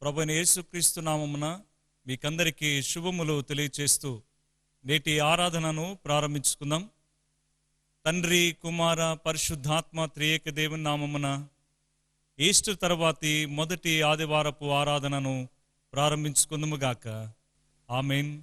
ప్రభువైన యేసుక్రీస్తు నామమున మీకందరికీ శుభములు తెలియచేస్తూ నేటి ఆరాధనను ప్రారంభించుకుందాం. తండ్రి, కుమార, పరిశుద్ధాత్మ త్రియేక దేవుని నామమున ఈస్టర్ తర్వాతి మొదటి ఆదివారపు ఆరాధనను ప్రారంభించుకుందాముగాక. ఆమేన్.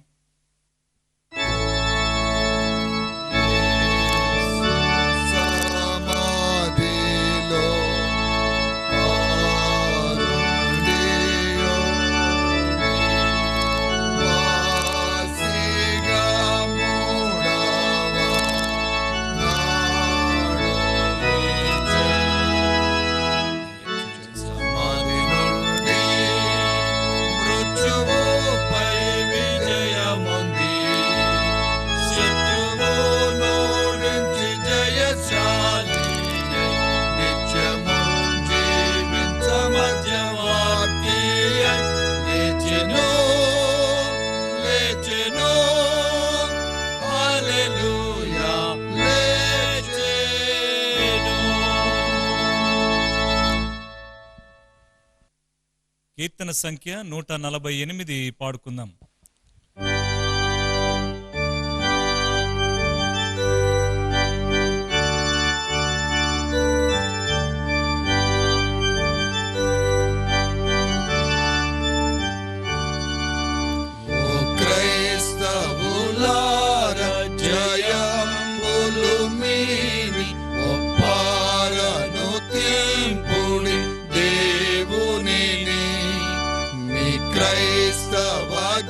కీర్తన సంఖ్య 148 పాడుకుందాం.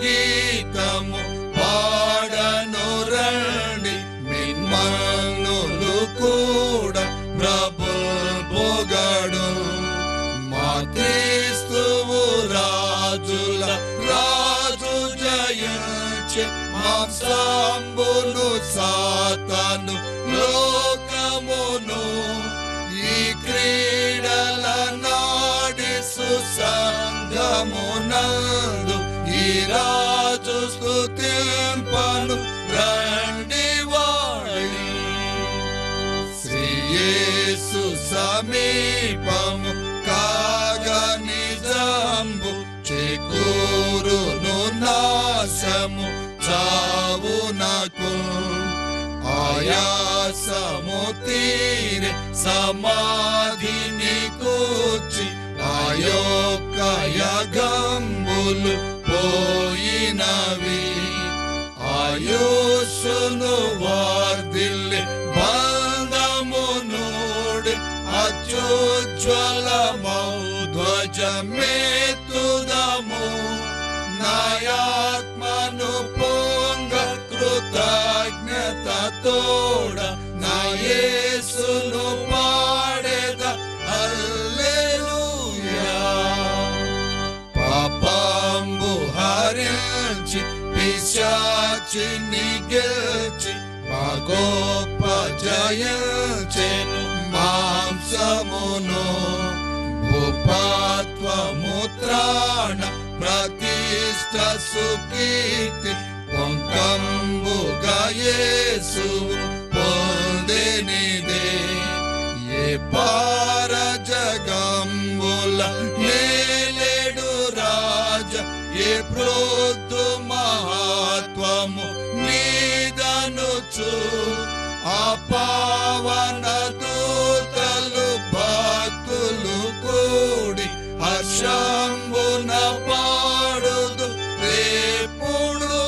గీతము పాడను రండి, మిమ్మల్నులు కూడా ప్రభువు పొగడు. మా క్రీస్తువు రాజుల రాజు జయించే, మాంసంబును సాతాను లోకమును ఈ క్రీడల నాడి సుసంగమునందు ఈ రాజు స్తుతింపను రండి వాడి. శ్రీ యేసు సమీపము కాగా నిజంబు చేకూరును నాశము చావునకు. ఆయాసము తీరే సమాధిని కూర్చి ఆయొక్క యగంబులు పోయినవి. ఆయుష్ను వార్దిల్లే బంధము నూడి అత్యుజ్వలమౌ ధ్వజమెత్తుదము. నాయాత్మను పొంగ కృతజ్ఞత తోడ నా యేసును పాడెద హల్లెలూయా. పాపంబు హరించి పిశాచిని గెలిచి మా గొప్ప జయించెను మాంసమును. భూపత్వము త్రాణ ప్రతిష్ఠ సుకీర్తి పొంకంబుగా యేసు పొందెనిదే. ఏ పారజగంబుల నేలేడు రాజ ఏ ప్రోక్తు మహాత్వము నీదనుచు. ఆ పావన దూతలు భక్తులు కూడి హర్షంబున పాడుదు రేపుడు.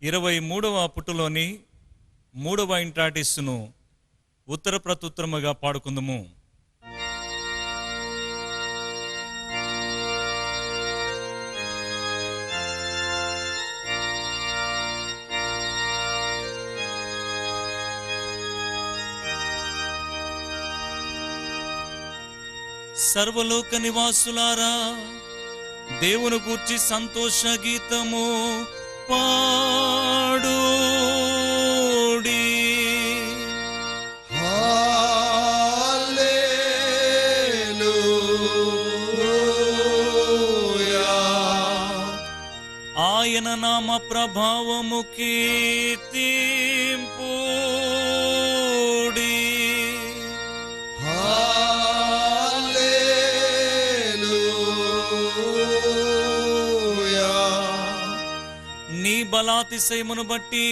23వ పుటలోని 3వ ఇంట్రాటిస్ను ఉత్తర ప్రత్యుత్తరముగా పాడుకుందాము. సర్వలోక నివాసులారా, దేవుని గూర్చి సంతోష గీతము పాడుడి. హల్లెలూయా. ఆయన నామ ప్రభావము కీర్తింపుడి. బలాతిశయమును బట్టి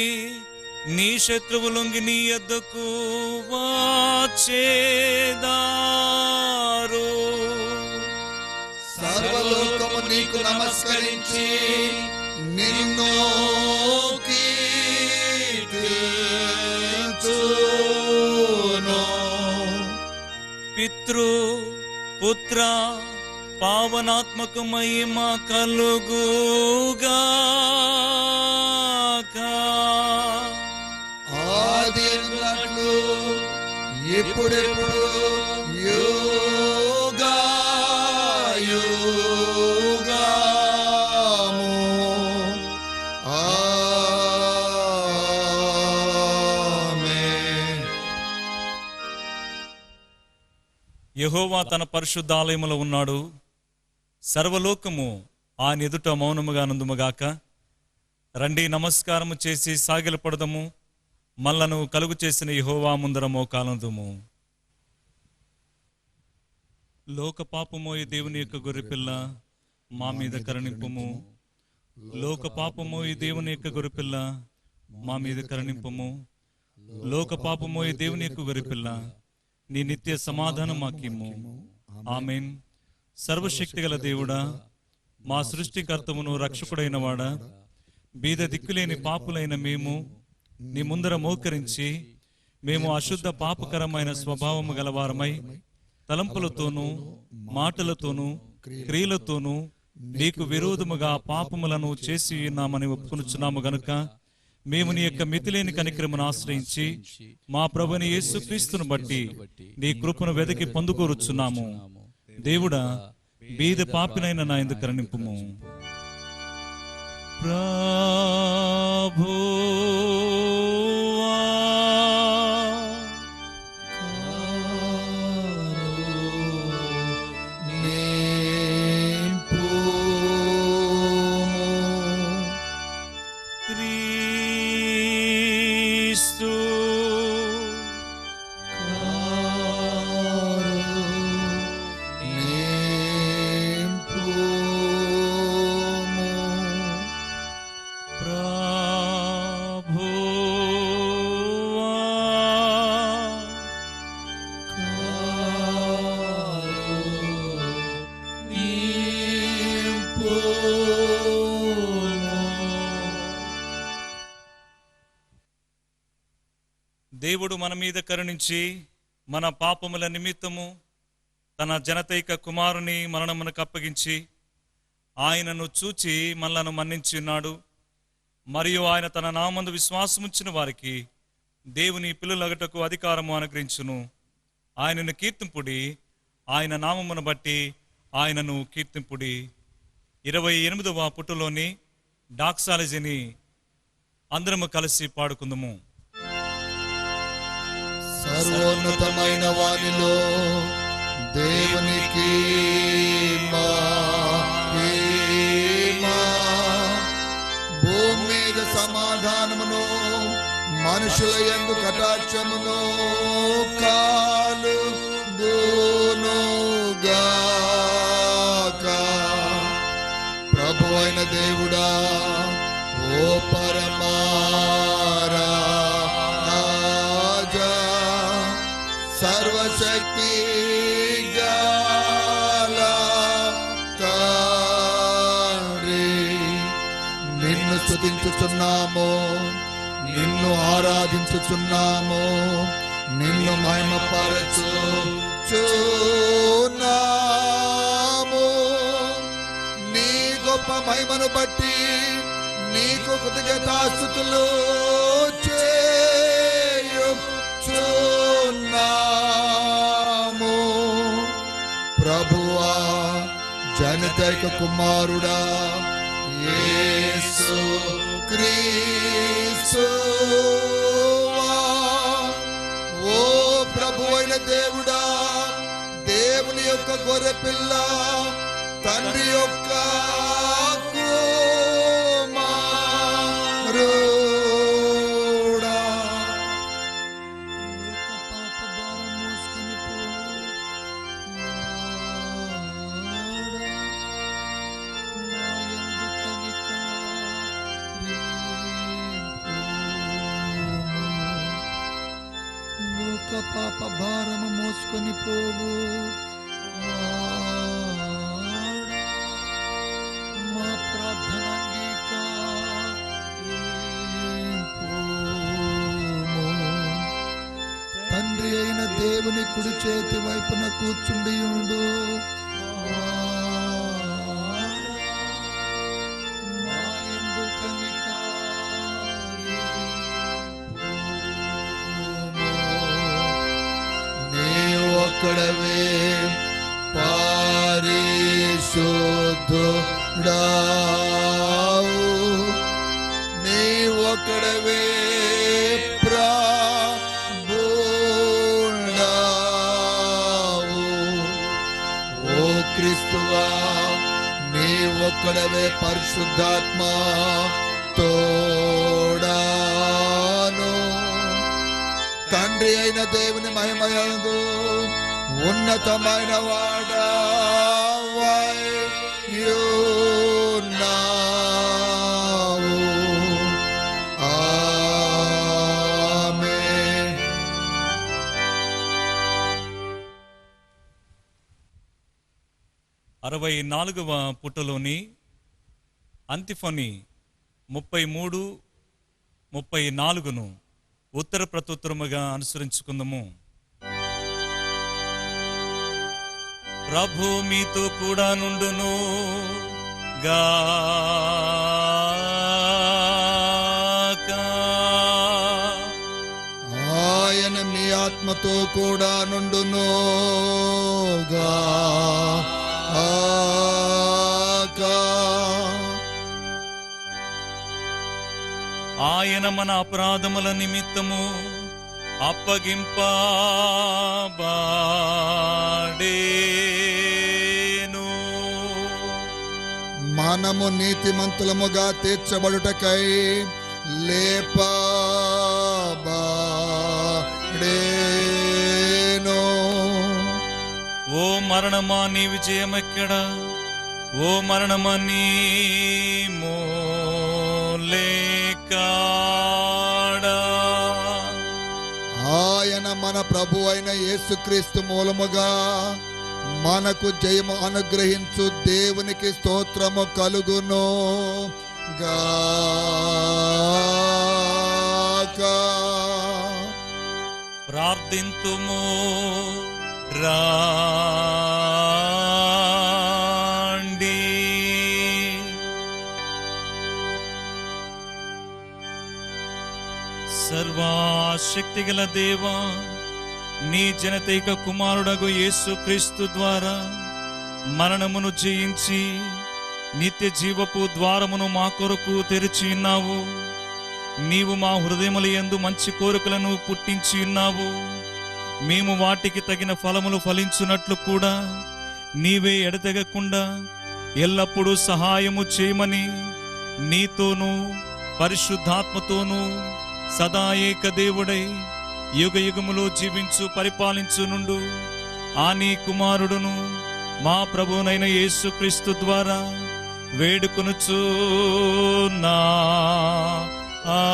నీ శత్రువు లొంగి నీ యొద్దకు వచ్చేదారు. సర్వలోకము నీకు నమస్కరించి నిన్ను కీర్తించును. పితృ పుత్ర పావనాత్మక మహిమ కలుగుగాక. ఆదిన్నట్లు ఇప్పుడెప్పుడు యుగాయుగాము. ఆమేన్. యెహోవా తన పరిశుద్ధ ఆలయములో ఉన్నాడు. సర్వలోకము ఆయన ఎదుట మౌనముగా నందుముగాక. రండి నమస్కారము చేసి సాగిలపడదము. మల్లను కలుగు చేసిన యెహోవా ముందర మోకాలందుము. లోక పాపమోయి దేవుని యొక్క గొర్రెపిల్ల మా మీద కరుణింపుము. లోక పాపమోయి దేవుని యొక్క గొర్రెపిల్ల మా మీద కరుణింపుము. లోక పాపమోయి దేవుని యొక్క గొర్రెపిల్ల నీ నిత్య సమాధానం మాకిమ్ము. ఆమేన్. సర్వశక్తి గల దేవుడా, మా సృష్టికర్తమును రక్షకుడైన వాడా, బీద దిక్కులేని పాపులైన మేము నీ ముందర మోకరించి మేము అశుద్ధ పాపకరమైన స్వభావము గలవారమై తలంపులతోనూ మాటలతోనూ క్రియలతోనూ నీకు విరోధముగా పాపములను చేసి ఉన్నామని ఒప్పుకొనుచున్నాము గనుక మేము నీ యొక్క మితిలేని కనికరమును ఆశ్రయించి మా ప్రభుని యేసుక్రీస్తును బట్టి నీ కృపను వెదకి పొందుకోరుచున్నాము. దేవుడా, బీద పాపినైన నా యందు కరుణింపుము. ప్రభువా క్రీస్తు దేవుడు మన మీద కరుణించి మన పాపముల నిమిత్తము తన జనతైక కుమారుని మరణమునకు అప్పగించి ఆయనను చూచి మనలను మన్నించి ఉన్నాడు. మరియు ఆయన తన నామందు విశ్వాసముంచిన వారికి దేవుని పిల్లలగటకు అధికారము అనుగ్రహించును. ఆయనను కీర్తింపుడి, ఆయన నామమును బట్టి ఆయనను కీర్తింపుడి. 28వ పుటలోని డాక్సాలజీని అందరము కలిసి పాడుకుందాము. సర్వోన్నతమైన వానిలో దేవునికి మహిమ. భూమి మీద సమాధానమును మనుషుల యందు కటాక్షమును కలుగునుగాక. ప్రభువైన దేవుడా, ఓ పరమారాజా, సర్వశక్తి గల తండ్రి, నిన్ను స్తుతించుచున్నాము, నిన్ను ఆరాధించుచున్నాము, నిన్ను మహిమపరచుచున్నాము. నీ గొప్ప మహిమను బట్టి నీకు కృతజ్ఞతాస్తుతులు చేయుచున్నాము. ప్రభువా, జనతైక కుమారుడా యేసు క్రీస్తువా, ఓ ప్రభువైన దేవుడా, దేవుని యొక్క గొర్రెపిల్ల, తండ్రి యొక్క కుమారుడా, లోక పాప భారం మోసుకొని పోవాడా, నా యందు కనికరించుము. పాప భారము మోసుకొని పోవు మా ప్రార్థన తండ్రి అయిన దేవుని కుడి చేతి వైపున కూర్చుండి ఉండు ఒక్కడవే పరిశుద్ధుడావు నీ ఒక్కడవే ప్రభుడావు ఓ క్రీస్తువా నీ ఒక్కడవే పరిశుద్ధాత్మ తోడాను తండ్రి అయిన దేవుని మహిమయందు ఉన్నతమైన వాడవాయున్నావు ఆమేన్. 64వ పుటలోని అంతిఫనీ 33, 34ను ఉత్తర ప్రత్యుత్తరముగా అనుసరించుకుందాము. ప్రభు మీతో కూడా నుండును గాక. ఆయన మీ ఆత్మతో కూడా నుండును గాక. ఆయన మన అపరాధముల నిమిత్తము అప్పగింపబడేను. మనము నీతిమంతులముగా తీర్చబడుటకై లేపబడేను. ఓ మరణమా నీ విజయమెక్కడా? ఓ మరణమా నీ మూలేకాడా? ఆయన మన ప్రభు అయిన యేసుక్రీస్తు మూలముగా మనకు జయము అనుగ్రహించు దేవునికి స్తోత్రము కలుగును గాక. ప్రార్థింతుము రాండి. సర్వశక్తిగల దేవా, నీ జనతైక కుమారుడగు యేసు క్రీస్తు ద్వారా మరణమును జయించి నిత్య జీవపు ద్వారమును మా కొరకు తెరిచి ఉన్నావు. నీవు మా హృదయముల యందు మంచి కోరికలను పుట్టించి ఉన్నావు. మేము వాటికి తగిన ఫలములు ఫలించున్నట్లు కూడా నీవే ఎడతెగకుండా ఎల్లప్పుడూ సహాయము చేయమని నీతోనూ పరిశుద్ధాత్మతోనూ సదా ఏక దేవుడై యుగ యుగములో జీవించు పరిపాలించు నుండు ఆ నీ కుమారుడును మా ప్రభువునైన యేసుక్రీస్తు ద్వారా వేడుకొనుచు నా ఆమో.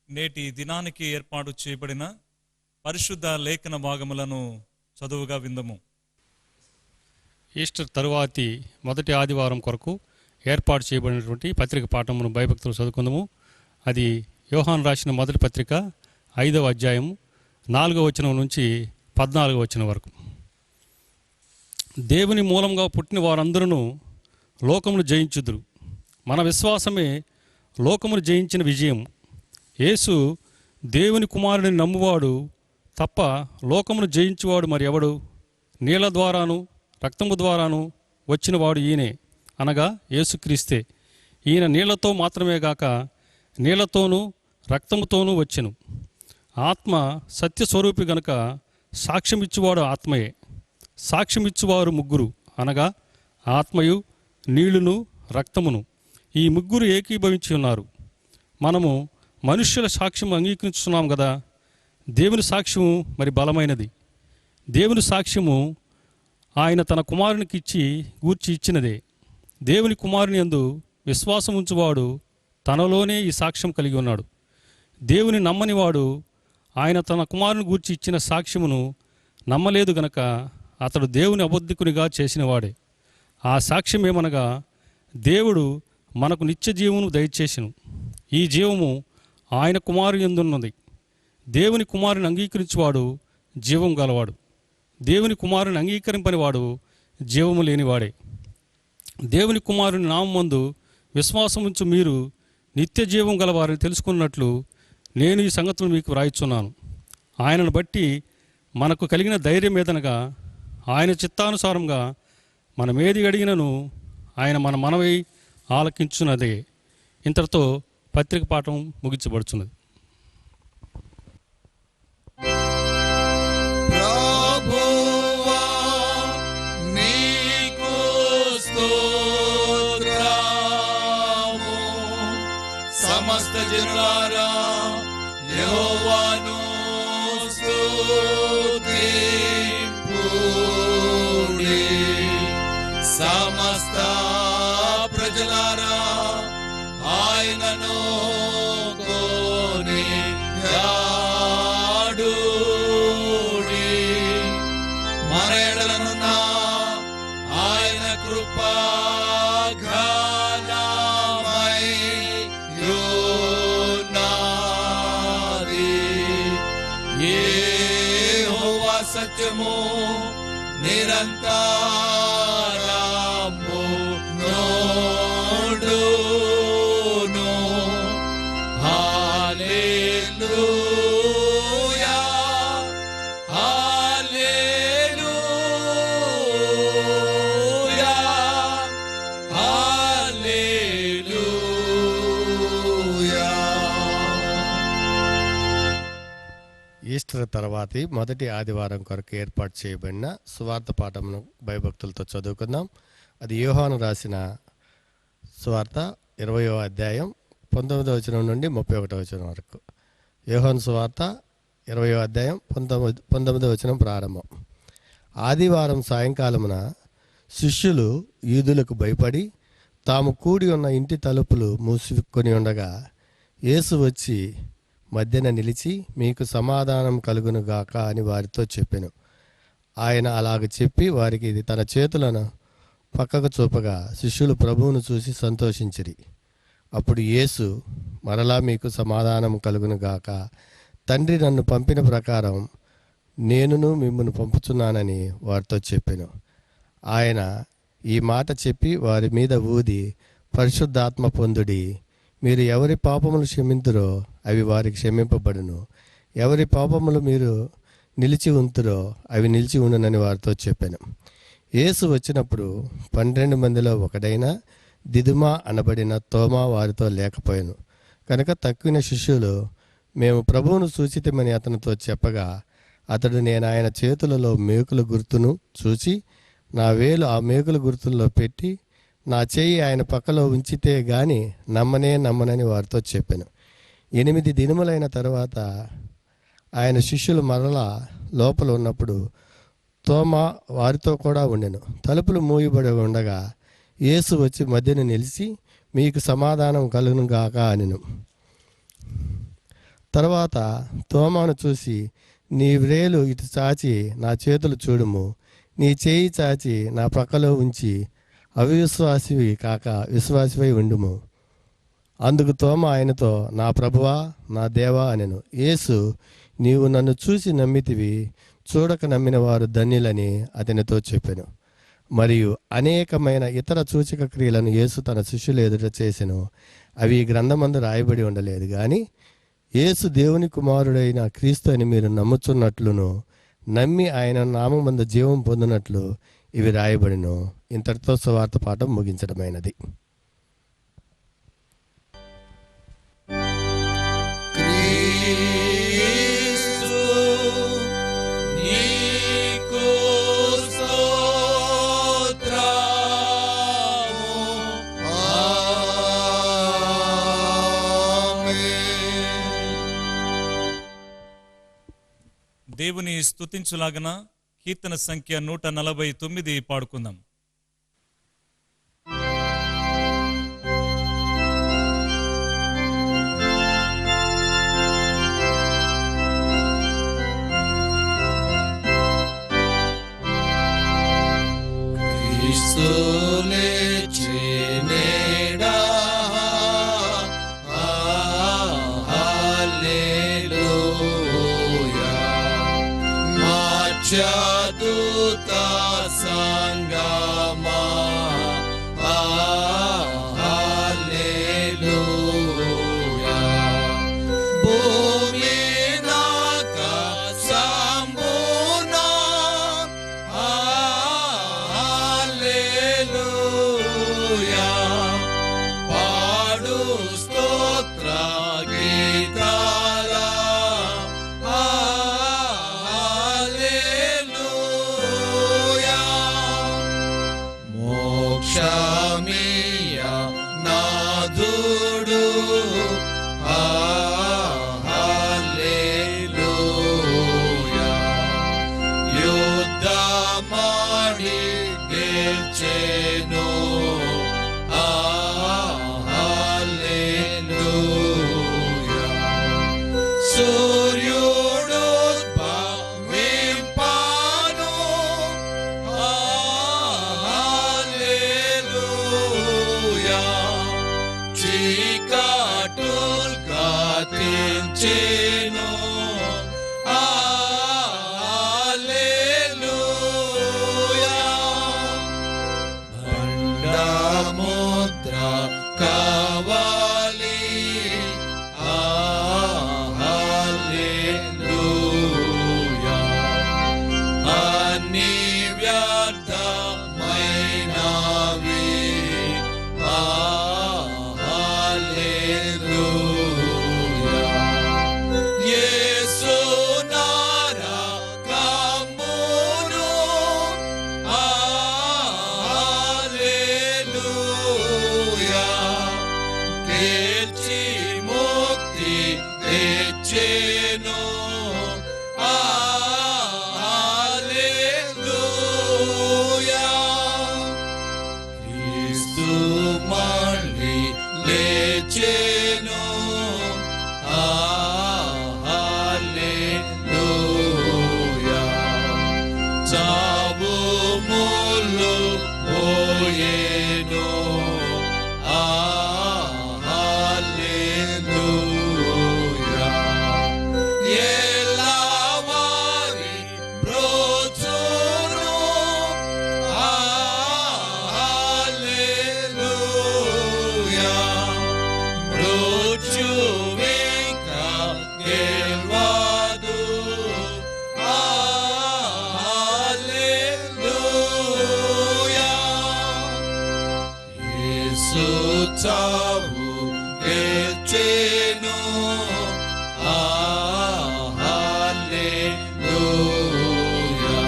నేటి దినానికి ఏర్పాటు చేయబడిన పరిశుద్ధ లేఖన భాగములను చదువుగా విందము. ఈస్టర్ తరువాతి మొదటి ఆదివారం కొరకు ఏర్పాటు చేయబడినటువంటి పత్రిక పాఠమును భయభక్తులు చదువుకుందాము. అది యోహాను రాసిన మొదటి పత్రిక 5వ అధ్యాయం 4వ వచనం నుంచి 14వ వచనం వరకు. దేవుని మూలంగా పుట్టిన వారందరూ లోకమును జయించుదురు. మన విశ్వాసమే లోకమును జయించిన విజయం. యేసు దేవుని కుమారుడిని నమ్మువాడు తప్ప లోకమును జయించువాడు మరి ఎవడు? నీళ్ల ద్వారాను రక్తము ద్వారాను వచ్చినవాడు ఈయనే, అనగా యేసుక్రీస్తే. ఈయన నీళ్లతో మాత్రమే గాక నీళ్లతోనూ రక్తముతోనూ వచ్చెను. ఆత్మ సత్యస్వరూపి గనుక సాక్ష్యమిచ్చువాడు ఆత్మయే. సాక్ష్యమిచ్చువారు ముగ్గురు, అనగా ఆత్మయు నీళ్లును రక్తమును. ఈ ముగ్గురు ఏకీభవించి ఉన్నారు. మనము మనుష్యుల సాక్ష్యం అంగీకరిస్తున్నాం కదా. దేవుని సాక్ష్యము మరి బలమైనది. దేవుని సాక్ష్యము ఆయన తన కుమారునికి గూర్చి ఇచ్చినదే. దేవుని కుమారుని యందు విశ్వాసం ఉంచువాడు తనలోనే ఈ సాక్ష్యం కలిగి ఉన్నాడు. దేవుని నమ్మనివాడు ఆయన తన కుమారుని గూర్చి ఇచ్చిన సాక్ష్యమును నమ్మలేదు గనక అతడు దేవుని అబద్ధికునిగా చేసినవాడే. ఆ సాక్ష్యం ఏమనగా, దేవుడు మనకు నిత్య జీవమును దయచేసెను. ఈ జీవము ఆయన కుమారుని యందున్నది. దేవుని కుమారుని అంగీకరించువాడు జీవం గలవాడు, దేవుని కుమారుని అంగీకరింపనివాడు జీవము లేనివాడే. దేవుని కుమారుని నామమందు విశ్వాసముంచు మీరు నిత్య జీవం గలవారని తెలుసుకున్నట్లు నేను ఈ సంగతులు మీకు వ్రాయిచున్నాను. ఆయనను బట్టి మనకు కలిగిన ధైర్యం ఏదనగా, ఆయన చిత్తానుసారంగా మనమేది అడిగినను ఆయన మన మనవి ఆలకించున్నదే. ఇంతటితో పత్రిక పాఠం ముగించబడుచున్నది. ప్రభువా నీకు స్తోత్రము. సమస్త జనులారా యెహోవాను స్తుతింపుడి. సమస్త ప్రజలారా ఆయనను కొనియాడుడి. మన ఎడలనున్న ఆయన కృప ఘనమై ఉన్నది. యెహోవా సత్యము నిరంతరము నోడును. హల్లెలూయా, హల్లెలూయా, హల్లెలూయా. ఈస్టర్ తర్వాతి మొదటి ఆదివారం కొరకు ఏర్పాటు చేయబడిన సువార్త పాఠమును భయభక్తులతో చదువుకుందాం. అది యోహాను రాసిన సువార్త 20వ అధ్యాయం 19వ వచనం నుండి 31వ వచనం వరకు. యోహాను సువార్త 20వ అధ్యాయం 19వ వచనం ప్రారంభం. ఆదివారం సాయంకాలమున శిష్యులు యూదులకు భయపడి తాము కూడి ఉన్న ఇంటి తలుపులు మూసుకొని ఉండగా యేసు వచ్చి మధ్యన నిలిచి, మీకు సమాధానం కలుగును గాక అని వారితో చెప్పెను. ఆయన అలాగ చెప్పి వారికి తన చేతులను పక్కకు చూపగా శిష్యులు ప్రభువును చూసి సంతోషించిరి. అప్పుడు యేసు మరలా, మీకు సమాధానం కలుగును గాక. తండ్రి నన్ను పంపిన ప్రకారం నేనును మిమ్మల్ని పంపుచున్నానని వారితో చెప్పెను. ఆయన ఈ మాట చెప్పి వారి మీద ఊది, పరిశుద్ధాత్మ పొందుడి. మీరు ఎవరి పాపములు క్షమింతురో అవి వారికి క్షమింపబడును, ఎవరి పాపములు మీరు నిలిచి ఉంతురో అవి నిలిచి ఉండునని వారితో చెప్పాను. యేసు వచ్చినప్పుడు 12 మందిలో ఒకడైన దిదుమా అనబడిన తోమా వారితో లేకపోయాను కనుక తక్కిన శిష్యులు మేము ప్రభువును సూచితమని అతనితో చెప్పగా, అతడు నేను ఆయన చేతులలో మేకుల గుర్తును చూచి నా వేలు ఆ మేకుల గుర్తుల్లో పెట్టి నా చేయి ఆయన పక్కలో ఉంచితే గాని నమ్మనని వారితో చెప్పాను. 8 దినములైన తర్వాత ఆయన శిష్యులు మరలా లోపల ఉన్నప్పుడు తోమా వారితో కూడా ఉండెను. తలుపులు మూయబడి ఉండగా యేసు వచ్చి మధ్యన నిలిచి, మీకు సమాధానం కలుగును గాక అనెను. తర్వాత తోమాను చూసి, నీ వ్రేలు ఇటు చాచి నా చేతులు చూడుము, నీ చేయి చాచి నా ప్రక్కలో ఉంచి అవిశ్వాసివి కాక విశ్వాసివై ఉండుము. అందుకు తోమా ఆయనతో, నా ప్రభువా నా దేవా అనెను. యేసు, నీవు నన్ను చూసి నమ్మితివి, చూడక నమ్మిన వారు ధన్యులని అతనితో చెప్పెను. మరియు అనేకమైన ఇతర సూచక క్రియలను యేసు తన శిష్యులు ఎదుట చేసెను. అవి ఈ గ్రంథమందు రాయబడి ఉండలేదు కానీ, యేసు దేవుని కుమారుడైన క్రీస్తు అని మీరు నమ్ముచున్నట్లును నమ్మి ఆయన నామమందు జీవం పొందినట్లు ఇవి రాయబడిను. ఇంతటితో సువార్త పాఠం ముగించడమైనది. దేవుని స్తుతించులాగన కీర్తన సంఖ్య 149 పాడుకుందాం. Dutta Sangama, Hallelujah. Bhuminaka Sambuna, Hallelujah. Padu Stotra Gitala, Shamiya Nadudu, Hallelujah. Yuddha Madi Gelchenu, Hallelujah. Suryudu Vimpanu, Chikatul Katinchenu, Hallelujah. Bandamudra Kavali, Hallelujah. Anivyartha Mainavi, Yesu Nara Kamunu, Hallelujah. Kirchi Mukti Echenu, Hallelujah. Kristu Mali Lechenu, Hallelujah. Chabu Mulu Oyenu, Hallelujah. Yelavari Brochuru, Hallelujah. Brochu Vinka Gelvadu, Hallelujah. Yesu Tavu Gelchenu, Hallelujah.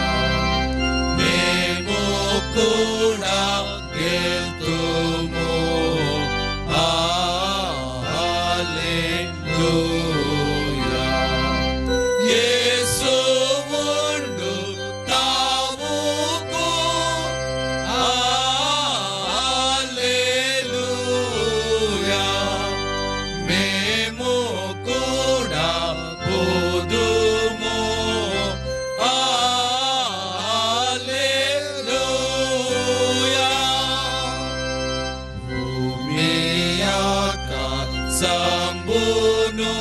Memu Kuda Geltumu, Hallelujah. Yesu Mundu Tavuku, Hallelujah. Memu Kuda Podumu, Hallelujah. Bhumiyaka Sambunu,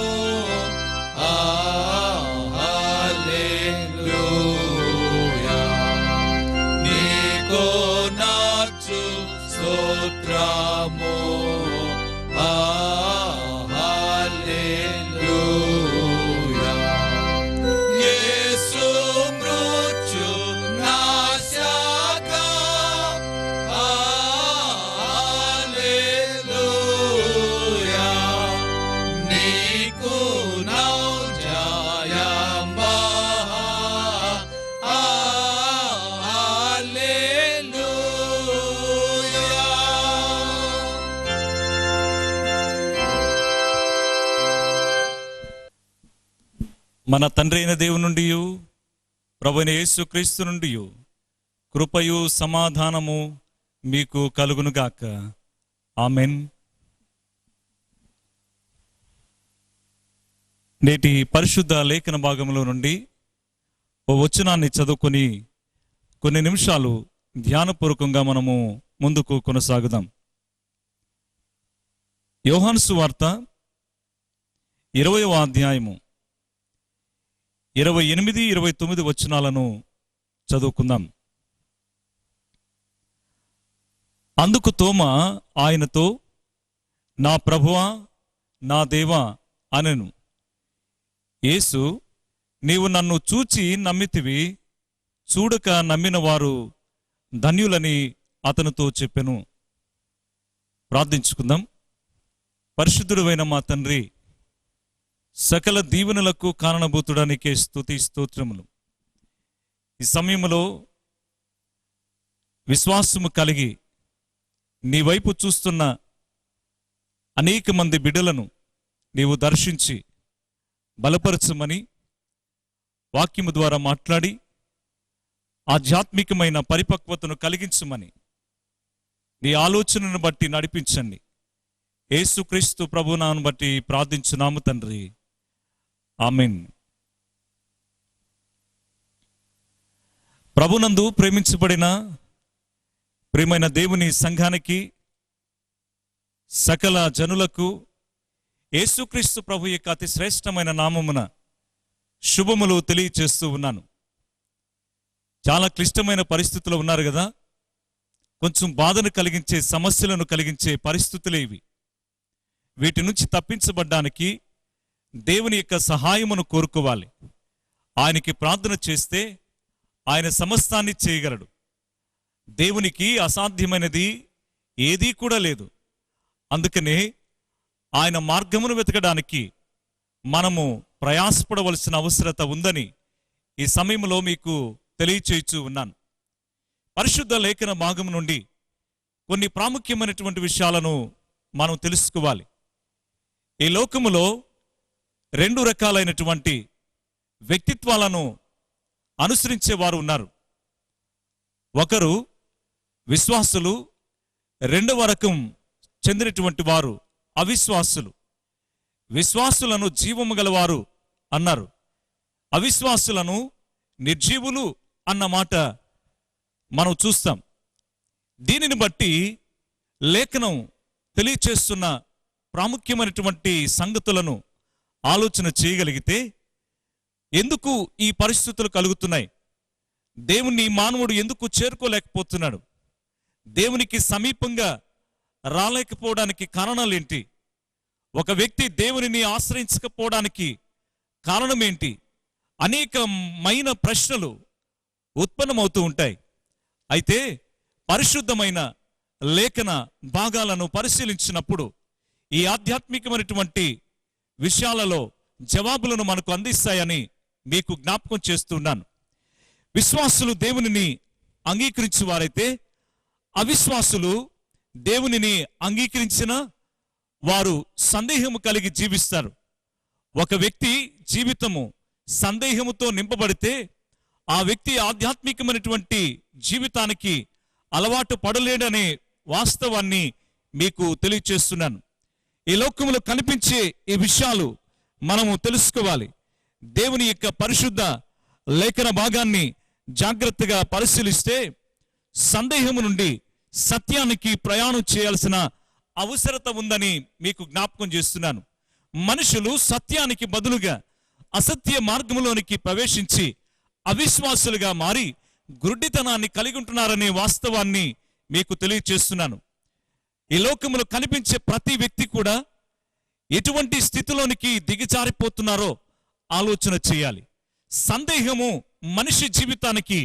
Hallelujah. Niko Nachu Sotramu, Hallelujah. Yesu Mruchu Nashaka, Hallelujah. Niku Nau Jayamba, మన తండ్రి అయిన దేవుని నుండి ప్రభువైన యేసుక్రీస్తు నుండి కృపయు సమాధానము మీకు కలుగునుగాక. ఆమెన్. నేటి పరిశుద్ధ లేఖన భాగంలో నుండి ఓ వచనాన్ని చదువుకొని కొన్ని నిమిషాలు ధ్యానపూర్వకంగా మనము ముందుకు కొనసాగుదాం. యోహాను సువార్త 20వ అధ్యాయము 28, 29 వచనాలను చదువుకుందాం. అందుకు తోమా ఆయనతో, నా ప్రభువా, నా దేవా అనెను. యేసు, నీవు నన్ను చూచి నమ్మితివి, చూడక నమ్మిన వారు ధన్యులని అతనితో చెప్పెను. ప్రార్థించుకుందాం. పరిశుద్ధుడైన మా తండ్రి, సకల దీవెనలకు కారణభూతుడానికే స్తుతి స్తోత్రములు. ఈ సమయంలో విశ్వాసము కలిగి నీ వైపు చూస్తున్న అనేక మంది బిడ్డలను నీవు దర్శించి బలపరచమని, వాక్యము ద్వారా మాట్లాడి ఆధ్యాత్మికమైన పరిపక్వతను కలిగించమని నీ ఆలోచనను బట్టి నడిపించండి. యేసుక్రీస్తు ప్రభునామమును బట్టి ప్రార్థించున్నాము తండ్రి. ఆమేన్. ప్రభునందు ప్రేమించబడిన ప్రియమైన దేవుని సంఘానికి, సకల జనులకు యేసుక్రీస్తు ప్రభు యొక్క అతి శ్రేష్టమైన నామమున శుభములు తెలియచేస్తూ ఉన్నాను. చాలా క్లిష్టమైన పరిస్థితులు ఉన్నారు కదా, కొంచెం బాధను కలిగించే, సమస్యలను కలిగించే పరిస్థితులే ఇవి. వీటి నుంచి తప్పించబడ్డానికి దేవుని యొక్క సహాయమును కోరుకోవాలి. ఆయనకి ప్రార్థన చేస్తే ఆయన సమస్తాన్ని చేయగలడు. దేవునికి అసాధ్యమైనది ఏదీ కూడా లేదు. అందుకనే ఆయన మార్గమును వెతకడానికి మనము ప్రయాసపడవలసిన అవసరత ఉందని ఈ సమయంలో మీకు తెలియచేయచ్చు ఉన్నాను. పరిశుద్ధ లేఖన భాగం నుండి కొన్ని ప్రాముఖ్యమైనటువంటి విషయాలను మనం తెలుసుకోవాలి. ఈ లోకములో 2 రకాలైనటువంటి వ్యక్తిత్వాలను అనుసరించే వారు ఉన్నారు. ఒకరు విశ్వాసులు, 2వ రకం చెందినటువంటి వారు అవిశ్వాసులు. విశ్వాసులను జీవము గలవారు అన్నారు, అవిశ్వాసులను నిర్జీవులు అన్న మాట మనం చూస్తాం. దీనిని బట్టి లేఖనం తెలియచేస్తున్న ప్రాముఖ్యమైనటువంటి సంగతులను ఆలోచన చేయగలిగితే, ఎందుకు ఈ పరిస్థితులు కలుగుతున్నాయి, దేవుని మానవుడు ఎందుకు చేరుకోలేకపోతున్నాడు, దేవునికి సమీపంగా రాలేకపోవడానికి కారణాలేంటి, ఒక వ్యక్తి దేవునిని ఆశ్రయించకపోవడానికి కారణమేంటి, అనేకమైన ప్రశ్నలు ఉత్పన్నమవుతూ ఉంటాయి. అయితే పరిశుద్ధమైన లేఖన భాగాలను పరిశీలించినప్పుడు ఈ ఆధ్యాత్మికమైనటువంటి విషయాలలో జవాబులను మనకు అందిస్తాయని మీకు జ్ఞాపకం చేస్తున్నాను. విశ్వాసులు దేవునిని అంగీకరించే వారైతే, అవిశ్వాసులు దేవునిని అంగీకరించిన వారు సందేహము కలిగి జీవిస్తారు. ఒక వ్యక్తి జీవితము సందేహముతో నింపబడితే ఆ వ్యక్తి ఆధ్యాత్మికమైనటువంటి జీవితానికి అలవాటు పడలేడనే వాస్తవాన్ని మీకు తెలియచేస్తున్నాను. ఈ లోకములో కనిపించే ఈ విషయాలు మనము తెలుసుకోవాలి. దేవుని యొక్క పరిశుద్ధ లేఖన భాగాన్ని జాగ్రత్తగా పరిశీలిస్తే సందేహము నుండి సత్యానికి ప్రయాణం చేయాల్సిన అవసరత ఉందని మీకు జ్ఞాపకం చేస్తున్నాను. మనుషులు సత్యానికి బదులుగా అసత్య మార్గంలోనికి ప్రవేశించి అవిశ్వాసులుగా మారి గుడ్డితనాన్ని కలిగి ఉంటున్నారనే వాస్తవాన్ని మీకు తెలియచేస్తున్నాను. ఈ లోకములో కనిపించే ప్రతి వ్యక్తి కూడా ఎటువంటి స్థితిలోనికి దిగజారిపోతున్నారో ఆలోచన చేయాలి. సందేహము మనిషి జీవితానికి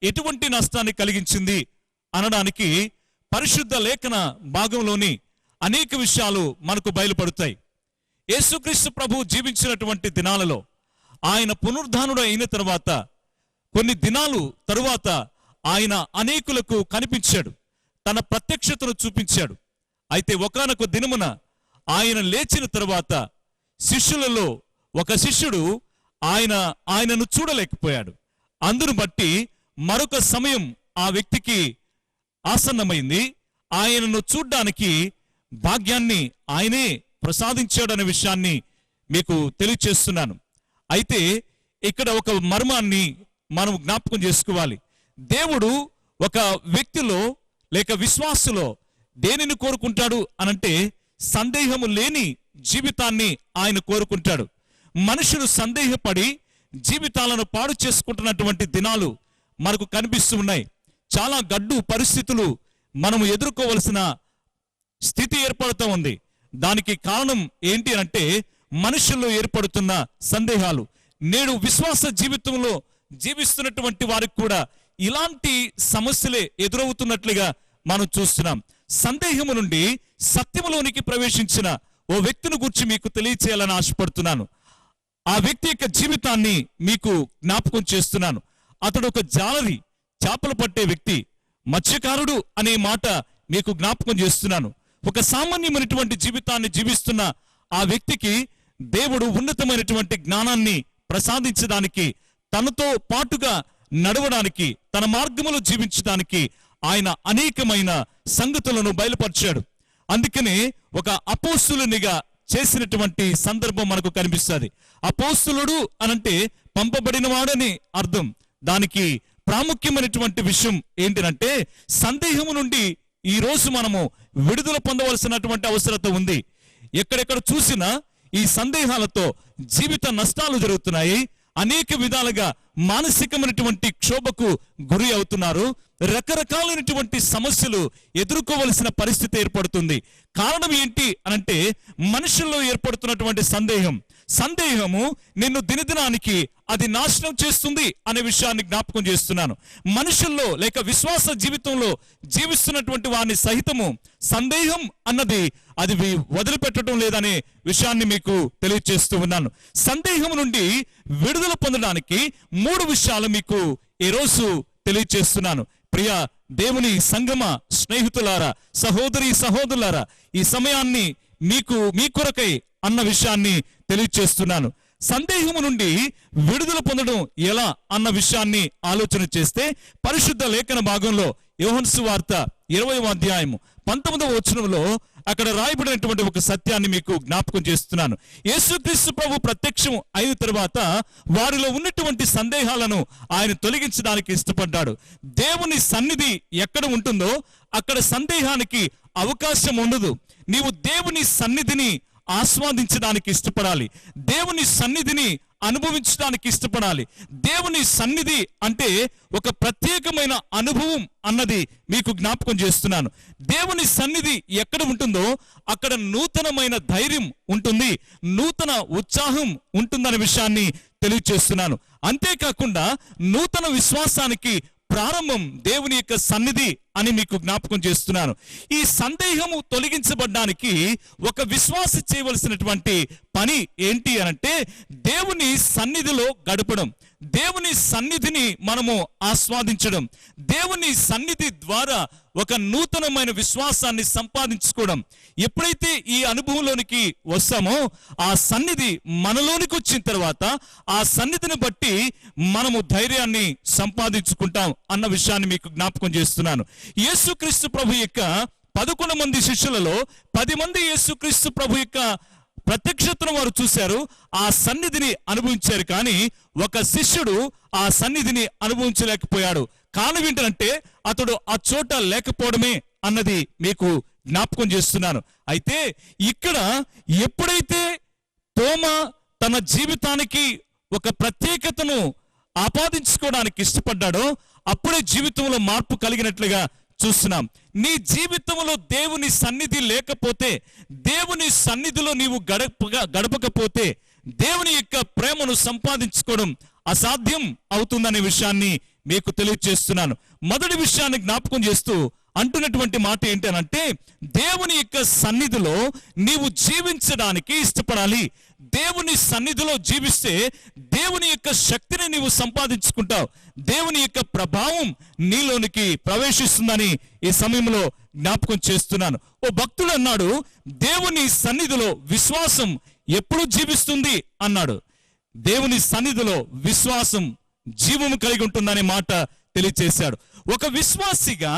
ఎటువంటి నష్టాన్ని కలిగించింది అనడానికి పరిశుద్ధ లేఖన భాగంలోని అనేక విషయాలు మనకు బయలుపడతాయి. యేసుక్రీస్తు ప్రభు జీవించినటువంటి దినాలలో, ఆయన పునరుద్ధానుడు అయిన తర్వాత కొన్ని దినాలు తరువాత ఆయన అనేకులకు కనిపించాడు, తన ప్రత్యక్షతను చూపించాడు. అయితే ఒకానొక దినమున ఆయన లేచిన తరువాత శిష్యులలో ఒక శిష్యుడు ఆయనను చూడలేకపోయాడు. అందును బట్టి మరొక సమయం ఆ వ్యక్తికి ఆసన్నమైంది. ఆయనను చూడ్డానికి భాగ్యాన్ని ఆయనే ప్రసాదించాడనే విషయాన్ని మీకు తెలియచేస్తున్నాను. అయితే ఇక్కడ ఒక మర్మాన్ని మనం జ్ఞాపకం చేసుకోవాలి. దేవుడు ఒక వ్యక్తిలో లేక విశ్వాసులో దేనిని కోరుకుంటాడు అనంటే సందేహము లేని జీవితాన్ని ఆయన కోరుకుంటాడు. మనుషులు సందేహపడి జీవితాలను పాడు చేసుకుంటున్నటువంటి దినాలు మనకు కనిపిస్తూ ఉన్నాయి. చాలా గడ్డు పరిస్థితులు మనము ఎదుర్కోవలసిన స్థితి ఏర్పడుతూ ఉంది. దానికి కారణం ఏంటి అంటే మనుషుల్లో ఏర్పడుతున్న సందేహాలు. నేడు విశ్వాస జీవితంలో జీవిస్తున్నటువంటి వారికి కూడా ఇలాంటి సమస్యలే ఎదురవుతున్నట్లుగా మనం చూస్తున్నాం. సందేహము నుండి సత్యములోనికి ప్రవేశించిన ఓ వ్యక్తిని గురించి మీకు తెలియచేయాలని ఆశపడుతున్నాను. ఆ వ్యక్తి యొక్క జీవితాన్ని మీకు జ్ఞాపకం చేస్తున్నాను. అతడు ఒక జాలరి, చేపలు పట్టే వ్యక్తి, మత్స్యకారుడు అనే మాట మీకు జ్ఞాపకం చేస్తున్నాను. ఒక సామాన్యమైనటువంటి జీవితాన్ని జీవిస్తున్న ఆ వ్యక్తికి దేవుడు ఉన్నతమైనటువంటి జ్ఞానాన్ని ప్రసాదించడానికి, తనతో పాటుగా నడవడానికి, తన మార్గములో జీవించడానికి ఆయన అనేకమైన సంగతులను బయలుపరిచాడు. అందుకనే ఒక అపోస్తులునిగా చేసినటువంటి సందర్భం మనకు కనిపిస్తుంది. అపోస్తులుడు అనంటే పంపబడినవాడని అర్థం. దానికి ప్రాముఖ్యమైనటువంటి విషయం ఏంటంటే సందేహము నుండి ఈ రోజు మనము విడుదల పొందవలసినటువంటి అవసరత ఉంది. ఎక్కడెక్కడ చూసినా ఈ సందేహాలతో జీవిత నష్టాలు జరుగుతున్నాయి. అనేక విధాలుగా మానసికమైనటువంటి క్షోభకు గురి అవుతున్నారు. రకరకాలైనటువంటి సమస్యలు ఎదుర్కోవలసిన పరిస్థితి ఏర్పడుతుంది. కారణం ఏంటి అనంటే మనుషుల్లో ఏర్పడుతున్నటువంటి సందేహము నిన్ను దినదినానికి అది నాశనం చేస్తుంది అనే విషయాన్ని జ్ఞాపకం చేస్తున్నాను. మనుషుల్లో లేక విశ్వాస జీవితంలో జీవిస్తున్నటువంటి వారిని సహితము సందేహం అన్నది అది వదిలిపెట్టడం లేదనే విషయాన్ని మీకు తెలియజేస్తూ ఉన్నాను. సందేహం నుండి విడుదల పొందడానికి 3 విషయాలు మీకు ఈరోజు తెలియజేస్తున్నాను. ప్రియ దేవుని సంగమ స్నేహితులారా, సహోదరి సహోదరులారా, ఈ సమయాన్ని మీ కొరకై అన్న విషయాన్ని తెలియజేస్తున్నాను. సందేహము నుండి విడుదల పొందడం ఎలా అన్న విషయాన్ని ఆలోచన చేస్తే పరిశుద్ధ లేఖన భాగంలో యోహాను సువార్త 20వ అధ్యాయము 19వ వచనంలో అక్కడ రాయబడినటువంటి ఒక సత్యాన్ని మీకు జ్ఞాపకం చేస్తున్నాను. యేసుక్రీస్తు ప్రభు ప్రత్యక్షం అయిన తర్వాత వారిలో ఉన్నటువంటి సందేహాలను ఆయన తొలగించడానికి ఇష్టపడ్డాడు. దేవుని సన్నిధి ఎక్కడ ఉంటుందో అక్కడ సందేహానికి అవకాశం ఉండదు. నీవు దేవుని సన్నిధిని ఆస్వాదించడానికి ఇష్టపడాలి. దేవుని సన్నిధిని అనుభవించడానికి ఇష్టపడాలి. దేవుని సన్నిధి అంటే ఒక ప్రత్యేకమైన అనుభవం అన్నది మీకు జ్ఞాపకం చేస్తున్నాను. దేవుని సన్నిధి ఎక్కడ ఉంటుందో అక్కడ నూతనమైన ధైర్యం ఉంటుంది, నూతన ఉత్సాహం ఉంటుందనే విషయాన్ని తెలియజేస్తున్నాను. అంతేకాకుండా నూతన విశ్వాసానికి ప్రారంభం దేవుని యొక్క సన్నిధి అని మీకు జ్ఞాపకం చేస్తున్నాను. ఈ సందేహము తొలగించబడ్డానికి ఒక విశ్వాసి చేయవలసినటువంటి పని ఏంటి అనంటే దేవుని సన్నిధిలో గడపడం, దేవుని సన్నిధిని మనము ఆస్వాదించడం, దేవుని సన్నిధి ద్వారా ఒక నూతనమైన విశ్వాసాన్ని సంపాదించుకోవడం. ఎప్పుడైతే ఈ అనుభవంలోనికి వస్తామో ఆ సన్నిధి మనలోనికి వచ్చిన తర్వాత ఆ సన్నిధిని బట్టి మనము ధైర్యాన్ని సంపాదించుకుంటాం అన్న విషయాన్ని మీకు జ్ఞాపకం చేస్తున్నాను. యేసుక్రీస్తు ప్రభు యొక్క 11 మంది శిష్యులలో 10 మంది యేసుక్రీస్తు ప్రభు యొక్క ప్రత్యక్షతను వారు చూశారు, ఆ సన్నిధిని అనుభవించారు. కానీ ఒక శిష్యుడు ఆ సన్నిధిని అనుభవించలేకపోయాడు. కారణం ఏంటంటే అతడు ఆ చోట లేకపోవడమే అన్నది మీకు జ్ఞాపకం చేస్తున్నాను. అయితే ఇక్కడ ఎప్పుడైతే తోమా తన జీవితానికి ఒక ప్రత్యేకతను ఆపాదించుకోవడానికి ఇష్టపడ్డాడో అప్పుడే జీవితంలో మార్పు కలిగినట్లుగా చూస్తున్నాం. నీ జీవితంలో దేవుని సన్నిధి లేకపోతే, దేవుని సన్నిధిలో నీవు గడపకపోతే దేవుని యొక్క ప్రేమను సంపాదించుకోవడం అసాధ్యం అవుతుందనే విషయాన్ని మీకు తెలియజేస్తున్నాను. మొదటి విషయాన్ని జ్ఞాపకం చేస్తూ అంటున్నటువంటి మాట ఏంటనంటే దేవుని యొక్క సన్నిధిలో నీవు జీవించడానికి ఇష్టపడాలి. దేవుని సన్నిధిలో జీవిస్తే దేవుని యొక్క శక్తిని నీవు సంపాదించుకుంటావు, దేవుని యొక్క ప్రభావం నీలోనికి ప్రవేశిస్తుందని ఈ సమయంలో జ్ఞాపకం చేస్తున్నాను. ఓ భక్తుడు అన్నాడు, దేవుని సన్నిధిలో విశ్వాసం ఎప్పుడు జీవిస్తుంది అన్నాడు. దేవుని సన్నిధిలో విశ్వాసం జీవము కలిగి ఉంటుందనే మాట తెలియచేశాడు. ఒక విశ్వాసిగా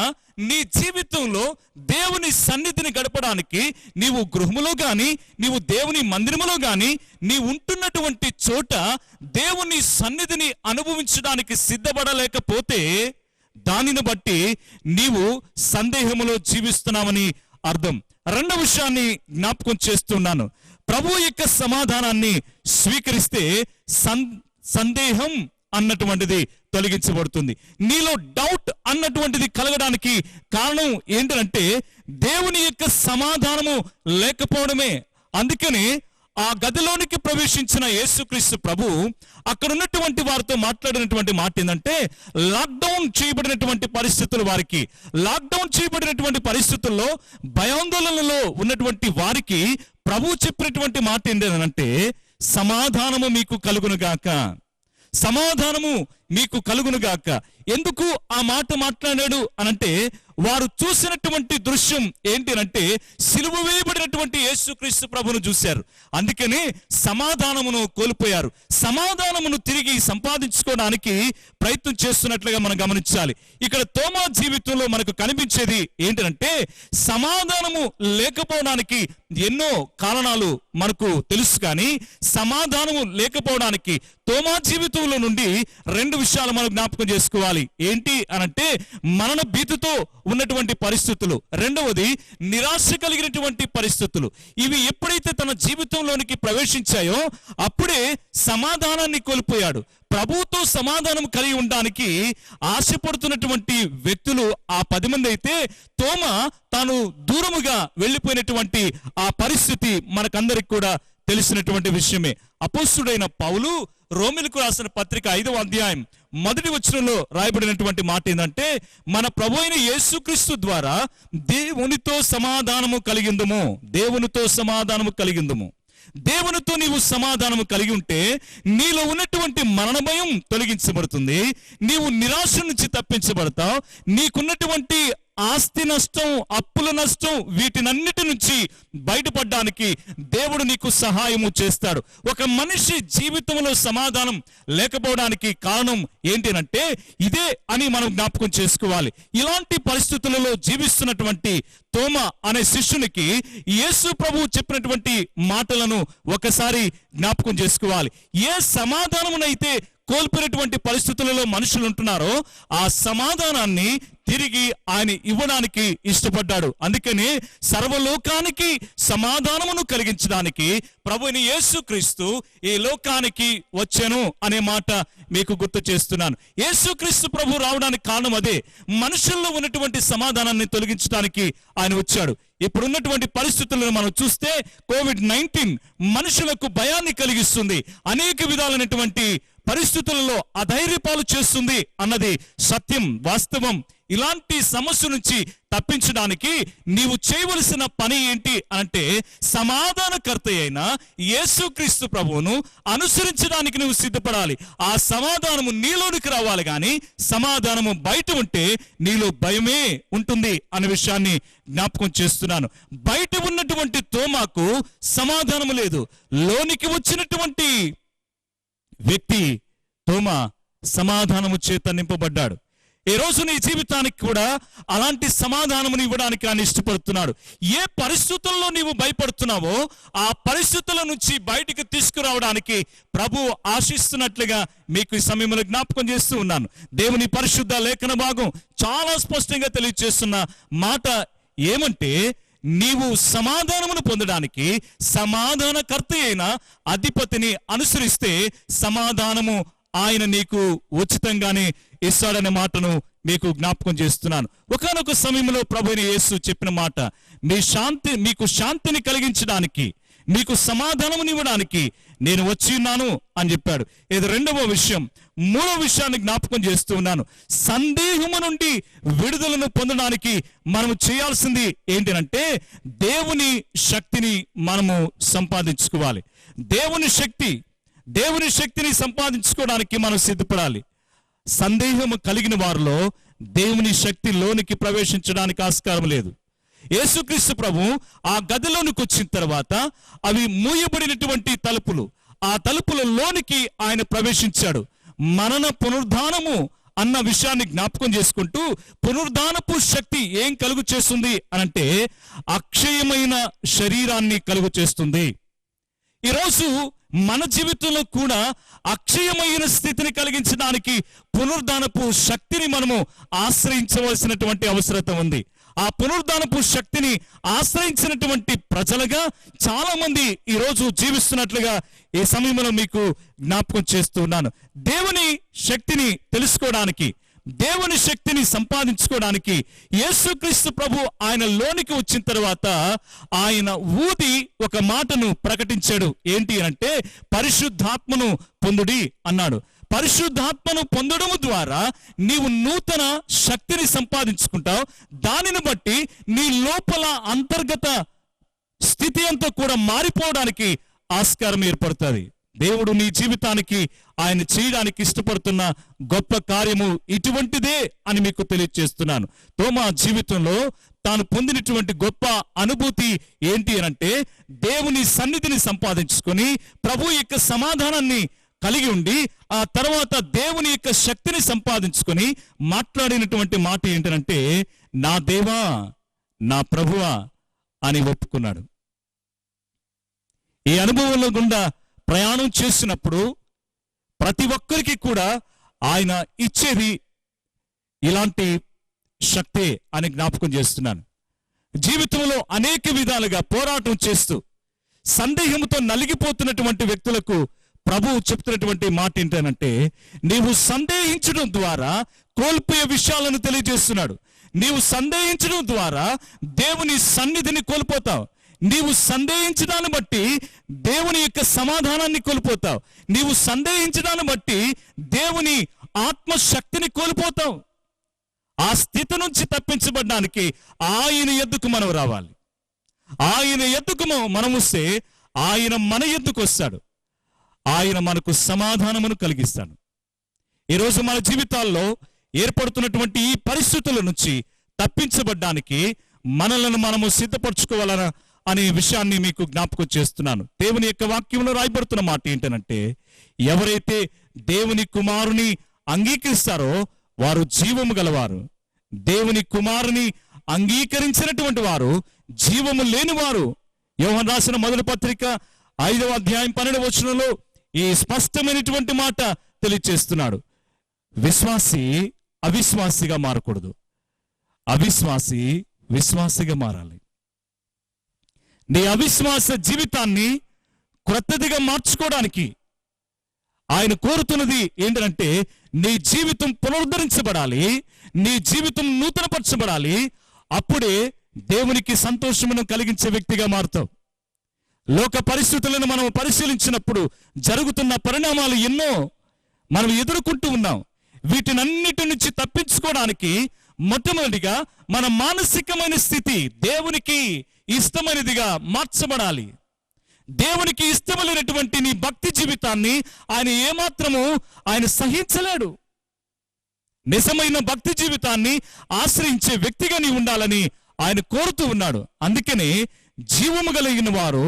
నీ జీవితంలో దేవుని సన్నిధిని గడపడానికి నీవు గృహములో గాని, నీవు దేవుని మందిరములో గాని, నీ ఉంటున్నటువంటి చోట దేవుని సన్నిధిని అనుభవించడానికి సిద్ధపడలేకపోతే దానిని బట్టి నీవు సందేహములో జీవిస్తున్నావని అర్థం. రెండవ విషయాన్ని జ్ఞాపకం చేస్తున్నాను. ప్రభు యొక్క సమాధానాన్ని స్వీకరిస్తే సందేహం అన్నటువంటిది తొలగించబడుతుంది. నీలో డౌట్ అన్నటువంటిది కలగడానికి కారణం ఏంటంటే దేవుని యొక్క సమాధానము లేకపోవడమే. అందుకని ఆ గదిలోనికి ప్రవేశించిన యేసుక్రీస్తు ప్రభు అక్కడ ఉన్నటువంటి వారితో మాట్లాడినటువంటి మాట ఏంటంటే, లాక్డౌన్ చేయబడినటువంటి పరిస్థితులు, వారికి లాక్డౌన్ చేయబడినటువంటి పరిస్థితుల్లో భయాందోళనలో ఉన్నటువంటి వారికి ప్రభు చెప్పినటువంటి మాట ఏంటంటే, సమాధానము మీకు కలుగునుగాక, సమాధానము మీకు కలుగునుగాక. ఎందుకు ఆ మాట మాట్లాడాడు అనంటే, వారు చూసినటువంటి దృశ్యం ఏంటి అంటే సిలువ వేయబడినటువంటి యేసుక్రీస్తు ప్రభును చూశారు. అందుకని సమాధానమును కోల్పోయారు. సమాధానమును తిరిగి సంపాదించుకోవడానికి ప్రయత్నం చేస్తున్నట్లుగా మనం గమనించాలి. ఇక్కడ తోమా జీవితంలో మనకు కనిపించేది ఏంటంటే, సమాధానము లేకపోవడానికి ఎన్నో కారణాలు మనకు తెలుసు, కానీ సమాధానము లేకపోవడానికి తోమా జీవితంలో నుండి రెండు విషయాలు మనం జ్ఞాపకం చేసుకోవాలి. ఏంటి అనంటే, మరణ భీతితో ఉన్నటువంటి పరిస్థితులు, రెండవది నిరాశ కలిగినటువంటి పరిస్థితులు. ఇవి ఎప్పుడైతే తన జీవితంలోనికి ప్రవేశించాయో అప్పుడే సమాధానాన్ని కోల్పోయాడు. ప్రభువుతో సమాధానం కలిగి ఉండడానికి ఆశపడుతున్నటువంటి వ్యక్తులు ఆ 10 మంది అయితే, తోమా తాను దూరముగా వెళ్ళిపోయినటువంటి ఆ పరిస్థితి మనకందరికి కూడా తెలిసినటువంటి విషయమే. అపోస్తుడైన పౌలు రోమిలకు రాసిన పత్రిక 5వ అధ్యాయం 1వ వచనంలో రాయబడినటువంటి మాట ఏంటంటే, మన ప్రభు అయిన యేసుక్రీస్తు ద్వారా దేవునితో సమాధానము కలిగిందుము, దేవునితో సమాధానము కలిగిందుము. దేవునితో నీవు సమాధానము కలిగి ఉంటే నీలో ఉన్నటువంటి మరణ భయం తొలగించబడుతుంది, నీవు నిరాశ నుంచి తప్పించబడతావు, నీకున్నటువంటి ఆస్తి నష్టం, అప్పుల నష్టం, వీటినన్నిటి నుంచి బయటపడడానికి దేవుడు నీకు సహాయము చేస్తాడు. ఒక మనిషి జీవితంలో సమాధానం లేకపోవడానికి కారణం ఏంటంటే ఇదే అని మనం జ్ఞాపకం చేసుకోవాలి. ఇలాంటి పరిస్థితులలో జీవిస్తున్నటువంటి తోమా అనే శిష్యునికి యేసు ప్రభువు చెప్పినటువంటి మాటలను ఒకసారి జ్ఞాపకం చేసుకోవాలి. ఏ సమాధానమునైతే కోల్పోయినటువంటి పరిస్థితులలో మనుషులు ఉంటున్నారో ఆ సమాధానాన్ని తిరిగి ఆయన ఇవ్వడానికి ఇష్టపడ్డాడు. అందుకని సర్వలోకానికి సమాధానమును కలిగించడానికి ప్రభువైన యేసుక్రీస్తు ఈ లోకానికి వచ్చెను అనే మాట మీకు గుర్తు చేస్తున్నాను. యేసుక్రీస్తు ప్రభు రావడానికి కారణం అదే, మనుషుల్లో ఉన్నటువంటి సమాధానాన్ని తొలగించడానికి ఆయన వచ్చాడు. ఇప్పుడున్నటువంటి పరిస్థితులను మనం చూస్తే COVID-19 మనుషులకు భయాన్ని కలిగిస్తుంది, అనేక విధాలైనటువంటి పరిస్థితులలో అధైర్యపాలు చేస్తుంది అన్నది సత్యం, వాస్తవం. ఇలాంటి సమస్య నుంచి తప్పించడానికి నీవు చేయవలసిన పని ఏంటి అంటే, సమాధానకర్త అయిన యేసుక్రీస్తు ప్రభువును అనుసరించడానికి నువ్వు సిద్ధపడాలి. ఆ సమాధానము నీలోనికి రావాలి, కానీ సమాధానము బయట ఉంటే నీలో భయమే ఉంటుంది అనే విషయాన్ని జ్ఞాపకం చేస్తున్నాను. బయట ఉన్నటువంటి తోమాకు సమాధానము లేదు, లోనికి వచ్చినటువంటి వ్యక్తి తోమా సమాధానము చేత నింపబడ్డాడు. ఈ రోజు నీ జీవితానికి కూడా అలాంటి సమాధానమును ఇవ్వడానికి ఆయన ఇష్టపడుతున్నాడు. ఏ పరిస్థితుల్లో నీవు భయపడుతున్నావో ఆ పరిస్థితుల నుంచి బయటికి తీసుకురావడానికి ప్రభు ఆశిస్తున్నట్లుగా మీకు ఈ సమయంలో జ్ఞాపకం చేస్తూ ఉన్నాను. దేవుని పరిశుద్ధ లేఖన భాగం చాలా స్పష్టంగా తెలియజేస్తున్న మాట ఏమంటే, నీవు సమాధానమును పొందడానికి సమాధానకర్త అయిన అధిపతిని అనుసరిస్తే సమాధానము ఆయన నీకు ఉచితంగానే ఇస్తాడనే మాటను మీకు జ్ఞాపకం చేస్తున్నాను. ఒకానొక సమయంలో ప్రభువైన యేసు చెప్పిన మాట, మీకు శాంతిని కలిగించడానికి, మీకు సమాధానమునివ్వడానికి నేను వచ్చి ఉన్నాను అని చెప్పాడు. ఇది రెండవ విషయం. మూడవ విషయాన్ని జ్ఞాపకం చేస్తూ ఉన్నాను. సందేహము నుండి విడుదలను పొందడానికి మనము చేయాల్సింది ఏంటంటే, దేవుని శక్తిని మనము సంపాదించుకోవాలి. దేవుని శక్తిని సంపాదించుకోవడానికి మనం సిద్ధపడాలి. సందేహము కలిగిన వారిలో దేవుని శక్తి లోనికి ప్రవేశించడానికి ఆస్కారం లేదు. యేసుక్రీస్తు ప్రభు ఆ గదిలోనికి వచ్చిన తర్వాత అవి మూయబడినటువంటి తలుపులు, ఆ తలుపుల లోనికి ఆయన ప్రవేశించాడు. మనన పునరుద్ధానము అన్న విషయాన్ని జ్ఞాపకం చేసుకుంటూ, పునరుద్ధానపు శక్తి ఏం కలుగు చేస్తుంది అనంటే అక్షయమైన శరీరాన్ని కలుగు చేస్తుంది. ఈరోజు మన జీవితంలో కూడా అక్షయమైన స్థితిని కలిగించడానికి పునరుద్ధానపు శక్తిని మనము ఆశ్రయించవలసినటువంటి అవసరత ఉంది. ఆ పునరుద్ధానపు శక్తిని ఆశ్రయించినటువంటి ప్రజలుగా చాలా మంది ఈరోజు జీవిస్తున్నట్లుగా ఈ సమయంలో మీకు జ్ఞాపకం చేస్తున్నాను. దేవుని శక్తిని తెలుసుకోవడానికి, దేవుని శక్తిని సంపాదించుకోవడానికి యేసుక్రీస్తు ప్రభు ఆయన లోనికి వచ్చిన తర్వాత ఆయన ఊది ఒక మాటను ప్రకటించాడు. ఏంటి అంటే పరిశుద్ధాత్మను పొందుడి అన్నాడు. పరిశుద్ధాత్మను పొందడం ద్వారా నీవు నూతన శక్తిని సంపాదించుకుంటావు. దానిని బట్టి నీ లోపల అంతర్గత స్థితి అంతా కూడా మారిపోవడానికి ఆస్కారం ఏర్పడుతుంది. దేవుడు నీ జీవితానికి ఆయన చేయడానికి ఇష్టపడుతున్న గొప్ప కార్యము ఇటువంటిదే అని మీకు తెలియజేస్తున్నాను. తోమా జీవితంలో తాను పొందినటువంటి గొప్ప అనుభూతి ఏంటి అనంటే దేవుని సన్నిధిని సంపాదించుకొని ప్రభు యొక్క సమాధానాన్ని కలిగి ఉండి ఆ తర్వాత దేవుని యొక్క శక్తిని సంపాదించుకొని మాట్లాడినటువంటి మాట ఏంటంటే నా దేవా నా ప్రభువా అని ఒప్పుకున్నాడు. ఈ అనుభవంలో గుండా ప్రయాణం చేసినప్పుడు ప్రతి ఒక్కరికి కూడా ఆయన ఇచ్చేది ఇలాంటి శక్తే అని జ్ఞాపకం చేస్తున్నాను. జీవితంలో అనేక విధాలుగా పోరాటం చేస్తూ సందేహంతో నలిగిపోతున్నటువంటి వ్యక్తులకు ప్రభువు చెప్తున్నటువంటి మాట ఏంటంటే నీవు సందేహించడం ద్వారా కోల్పోయే విషయాలను తెలియజేస్తున్నాడు. నీవు సందేహించడం ద్వారా దేవుని సన్నిధిని కోల్పోతావు. నీవు సందేహించడాన్ని బట్టి దేవుని యొక్క సమాధానాన్ని కోల్పోతావు. నీవు సందేహించడాన్ని బట్టి దేవుని ఆత్మశక్తిని కోల్పోతావు. ఆ స్థితి నుంచి తప్పించబడడానికి ఆయన ఎద్దుకు మనం రావాలి. ఆయన ఎద్దుకు మనం వస్తే ఆయన మన ఎద్దుకు వస్తాడు. ఆయన మనకు సమాధానమును కలిగిస్తాడు. ఈరోజు మన జీవితాల్లో ఏర్పడుతున్నటువంటి ఈ పరిస్థితుల నుంచి తప్పించబడ్డానికి మనలను మనము సిద్ధపరచుకోవాలన్న అనే విషయాన్ని మీకు జ్ఞాపకం చేస్తున్నాను. దేవుని యొక్క వాక్యంలో రాయబడుతున్న మాట ఏంటంటే ఎవరైతే దేవుని కుమారుని అంగీకరిస్తారో వారు జీవము గలవారు. దేవుని కుమారుని అంగీకరించినటువంటి వారు జీవము లేనివారు. యోహాను రాసిన మొదటి పత్రిక 5వ అధ్యాయం 12వ వచనంలో ఈ స్పష్టమైనటువంటి మాట తెలియజేస్తున్నాడు. విశ్వాసి అవిశ్వాసిగా మారకూడదు, అవిశ్వాసి విశ్వాసిగా మారాలి. నీ అవిశ్వాస జీవితాన్ని క్రొత్తదిగా మార్చుకోవడానికి ఆయన కోరుతున్నది ఏంటంటే నీ జీవితం పునరుద్ధరించబడాలి, నీ జీవితం నూతనపరచబడాలి. అప్పుడే దేవునికి సంతోషమును కలిగించే వ్యక్తిగా మారుతావు. లోక పరిస్థితులను మనం పరిశీలించినప్పుడు జరుగుతున్న పరిణామాలు ఎన్నో మనం ఎదుర్కొంటూ ఉన్నాం. వీటినన్నిటి నుంచి తప్పించుకోవడానికి మొట్టమొదటిగా మన మానసికమైన స్థితి దేవునికి ఇష్టమైనదిగా మార్చబడాలి. దేవునికి ఇష్టమైనటువంటి నీ భక్తి జీవితాన్ని ఆయన ఏమాత్రము ఆయన సహించలేడు. నిజమైన భక్తి జీవితాన్ని ఆశ్రయించే వ్యక్తిగా నీ ఉండాలని ఆయన కోరుతూ ఉన్నాడు. అందుకనే జీవము కలిగిన వారు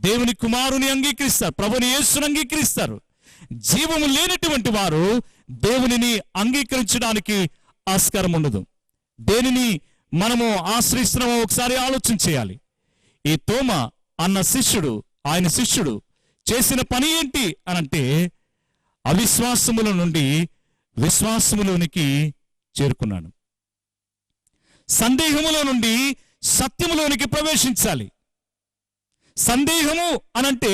దేవుని కుమారుని అంగీకరిస్తారు, ప్రభుని యేసుని అంగీకరిస్తారు. జీవము లేనటువంటి వారు దేవునిని అంగీకరించడానికి ఆస్కారం ఉండదు. దేనిని మనము ఆశ్రయిస్తున్నామో ఒకసారి ఆలోచన చేయాలి. ఈ తోమా అన్న శిష్యుడు, ఆయన శిష్యుడు చేసిన పని ఏంటి అనంటే అవిశ్వాసముల నుండి విశ్వాసములోనికి చేరుకున్నాడు. సందేహములో నుండి సత్యములోనికి ప్రవేశించాలి. సందేహము అనంటే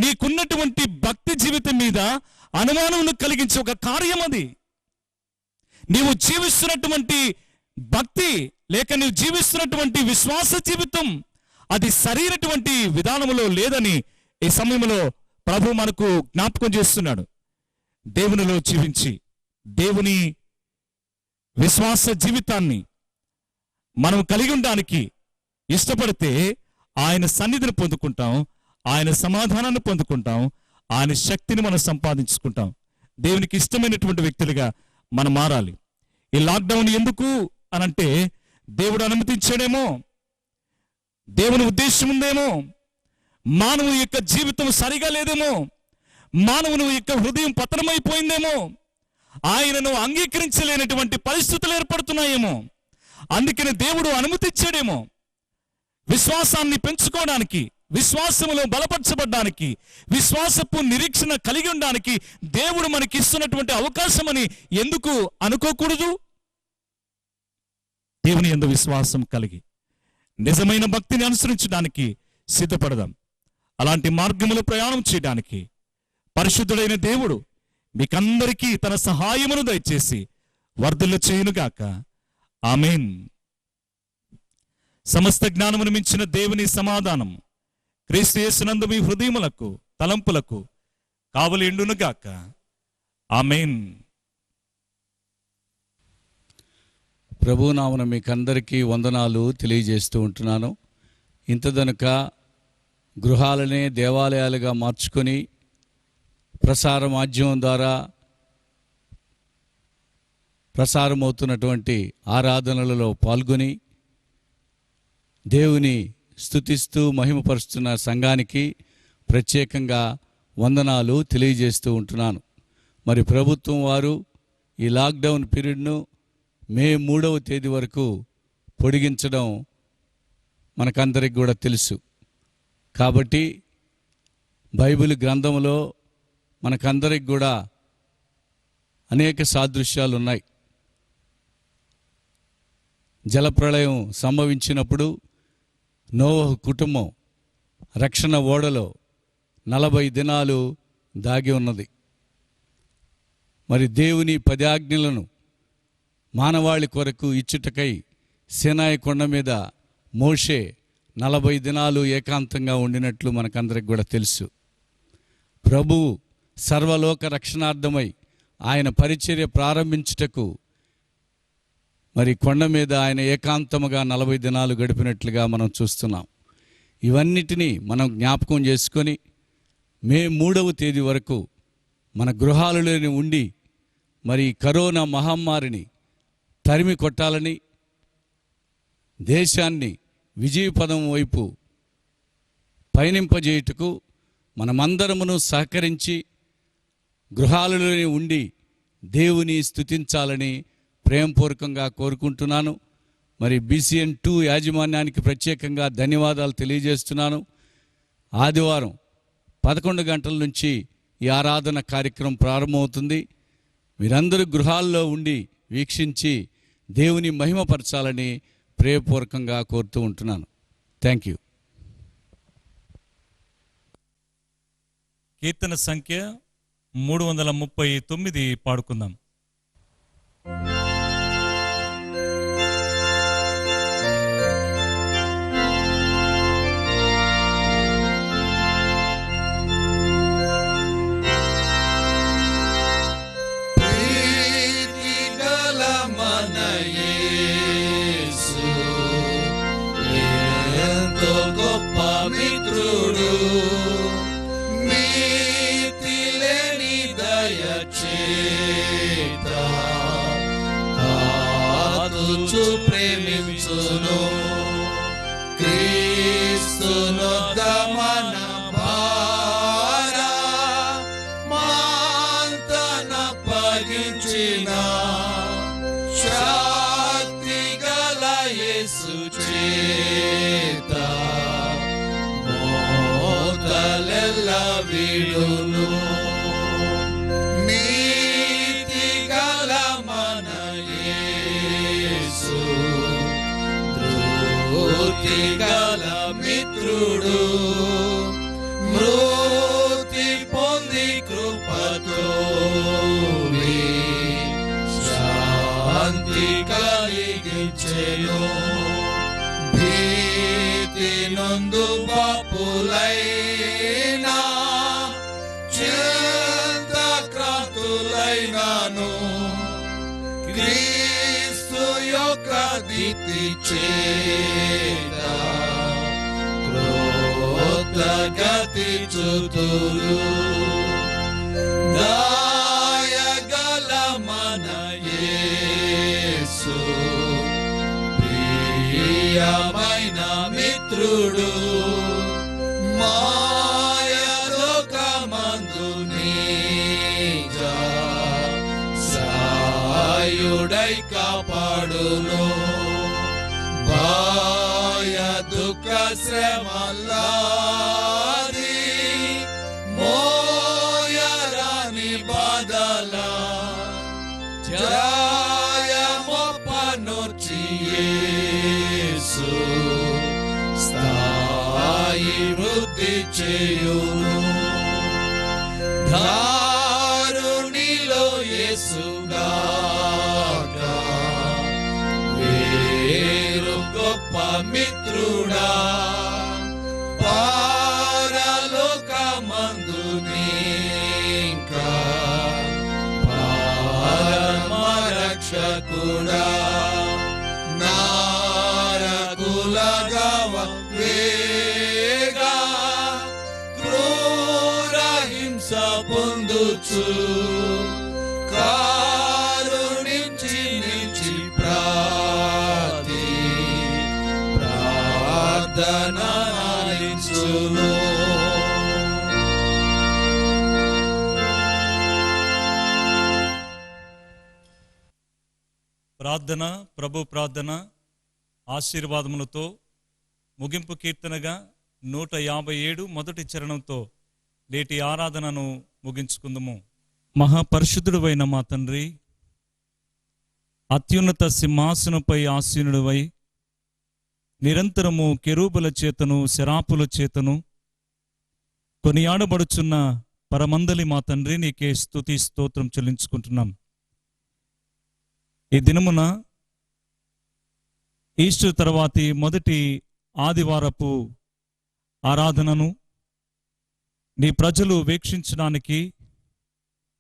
నీకున్నటువంటి భక్తి జీవితం మీద అనుమానమును కలిగించే ఒక కార్యం. అది నీవు జీవిస్తున్నటువంటి భక్తి లేక నీవు జీవిస్తున్నటువంటి విశ్వాస జీవితం అది సరైనటువంటి విధానములో లేదని ఈ సమయంలో ప్రభు మనకు జ్ఞాపకం చేస్తున్నాడు. దేవునిలో జీవించి దేవుని విశ్వాస జీవితాన్ని మనం కలిగి ఉండడానికి ఇష్టపడితే ఆయన సన్నిధిని పొందుకుంటాం, ఆయన సమాధానాన్ని పొందుకుంటాం, ఆయన శక్తిని మనం సంపాదించుకుంటాం. దేవునికి ఇష్టమైనటువంటి వ్యక్తులుగా మనం మారాలి. ఈ లాక్డౌన్ ఎందుకు అనంటే దేవుడు అనుమతించాడేమో, దేవుని ఉద్దేశం ఉందేమో, మానవుని యొక్క జీవితం సరిగా లేదేమో, మానవుని యొక్క హృదయం పతనమైపోయిందేమో, ఆయనను అంగీకరించలేనటువంటి పరిస్థితులు ఏర్పడుతున్నాయేమో, అందుకని దేవుడు అనుమతిచ్చాడేమో. విశ్వాసాన్ని పెంచుకోవడానికి, విశ్వాసములో బలపరచబడ్డానికి, విశ్వాసపు నిరీక్షణ కలిగి ఉండడానికి దేవుడు మనకి ఇస్తున్నటువంటి అవకాశమని ఎందుకు అనుకోకూడదు? దేవుని యందు విశ్వాసం కలిగి నిజమైన భక్తిని అనుసరించడానికి సిద్ధపడదాం. అలాంటి మార్గములో ప్రయాణం చేయడానికి పరిశుద్ధుడైన దేవుడు మీకందరికీ తన సహాయమును దయచేసి వర్ధిల్ల చేయునుగాక. ఆమేన్. సమస్త జ్ఞానమును మించిన దేవుని సమాధానం క్రీస్తు యేసునందు మీ హృదయములకు తలంపులకు కావలి ఎండునుగాక. ఆమేన్. ప్రభునామన మీకందరికీ వందనాలు తెలియజేస్తూ ఉంటున్నాను. ఇంతదనుక గృహాలనే దేవాలయాలుగా మార్చుకొని ప్రసార మాధ్యమం ద్వారా ప్రసారమవుతున్నటువంటి ఆరాధనలలో పాల్గొని దేవుని స్తుతిస్తూ మహిమపరుస్తున్న సంఘానికి ప్రత్యేకంగా వందనాలు తెలియజేస్తూ ఉంటున్నాను. మరి ప్రభుత్వం వారు ఈ లాక్డౌన్ పీరియడ్ను మే 3వ తేదీ వరకు పొడిగించడం మనకందరికి కూడా తెలుసు. కాబట్టి బైబిల్ గ్రంథంలో మనకందరికి కూడా అనేక సాదృశ్యాలు ఉన్నాయి. జలప్రళయం సంభవించినప్పుడు నోవహు కుటుంబం రక్షణ ఓడలో 40 దినాలు దాగి ఉన్నది. మరి దేవుని 10 ఆజ్ఞలను మానవాళి కొరకు ఇచ్చుటకై సీనాయి కొండ మీద మోషే 40 దినాలు ఏకాంతంగా ఉండినట్లు మనకందరికి కూడా తెలుసు. ప్రభువు సర్వలోక రక్షణార్థమై ఆయన పరిచర్య ప్రారంభించుటకు మరి కొండ మీద ఆయన ఏకాంతముగా 40 దినాలు గడిపినట్లుగా మనం చూస్తున్నాం. ఇవన్నిటినీ మనం జ్ఞాపకం చేసుకొని మే 3వ తేదీ వరకు మన గృహాలలోనే ఉండి మరి కరోనా మహమ్మారిని తరిమి కొట్టాలని, దేశాన్ని విజయపదం వైపు పయనింపజేయుటకు మనమందరమును సహకరించి గృహాలలోనే ఉండి దేవుని స్తుతించాలని ప్రేమపూర్వకంగా కోరుకుంటున్నాను. మరి BCN 2 యాజమాన్యానికి ప్రత్యేకంగా ధన్యవాదాలు తెలియజేస్తున్నాను. ఆదివారం 11 గంటల నుంచి ఈ ఆరాధన కార్యక్రమం ప్రారంభమవుతుంది. మీరందరూ గృహాల్లో ఉండి వీక్షించి దేవుని మహిమపరచాలని ప్రేమపూర్వకంగా కోరుతూ ఉంటున్నాను. Thank you. కీర్తన సంఖ్య 339 పాడుకుందాం. ప్రేమించును క్రీస్తును దమన భార మాంతన పగించిన శక్తి గల యేసు చేత మోతలెల్ల విడును గల మిత్రుడు మృతి పొంది కృపతో శాంతి కలిగించెను భీతి నందు బాపులైనా చింతాక్రాంతులైనాను క్రీస్తు యొక్క దీప్తి చేత క్రోధగతి చుతురు దయగల మన యేసు ప్రియమైన మిత్రుడు మాయలోకమందు నీ తోడై కాపాడును. భయ దుఃఖ శ్రమలాది మోయరాని బాధల జయమొప్పనొచ్చి యేసు స్థాయి వృద్ధి చేయును. దారుణిలో యేసుగాక వేరు గొప్ప మిత్రుడా పరలోకమందు నీకా పరమ రక్షకుడా నారకులగవ వేగా క్రూర హింస పొందుచు కారుణించి నిలిచి ప్రార్థనాలించును. ప్రార్థన, ప్రభు ప్రార్థన ఆశీర్వాదములతో ముగింపు కీర్తనగా 157 మొదటి చరణంతో నేటి ఆరాధనను ముగించుకుందాము. మహాపరిశుద్ధుడైన మా తండ్రి, అత్యున్నత సింహాసనంపై ఆసీనుడివై నిరంతరము కెరూబుల చేతను శరాపుల చేతను కొనియాడబడుచున్న పరమందలి మా తండ్రి, నీకే స్తుతి స్తోత్రం చెల్లించుకుంటున్నాం. ఈ దినమున ఈస్టర్ తర్వాతి మొదటి ఆదివారపు ఆరాధనను నీ ప్రజలు వీక్షించడానికి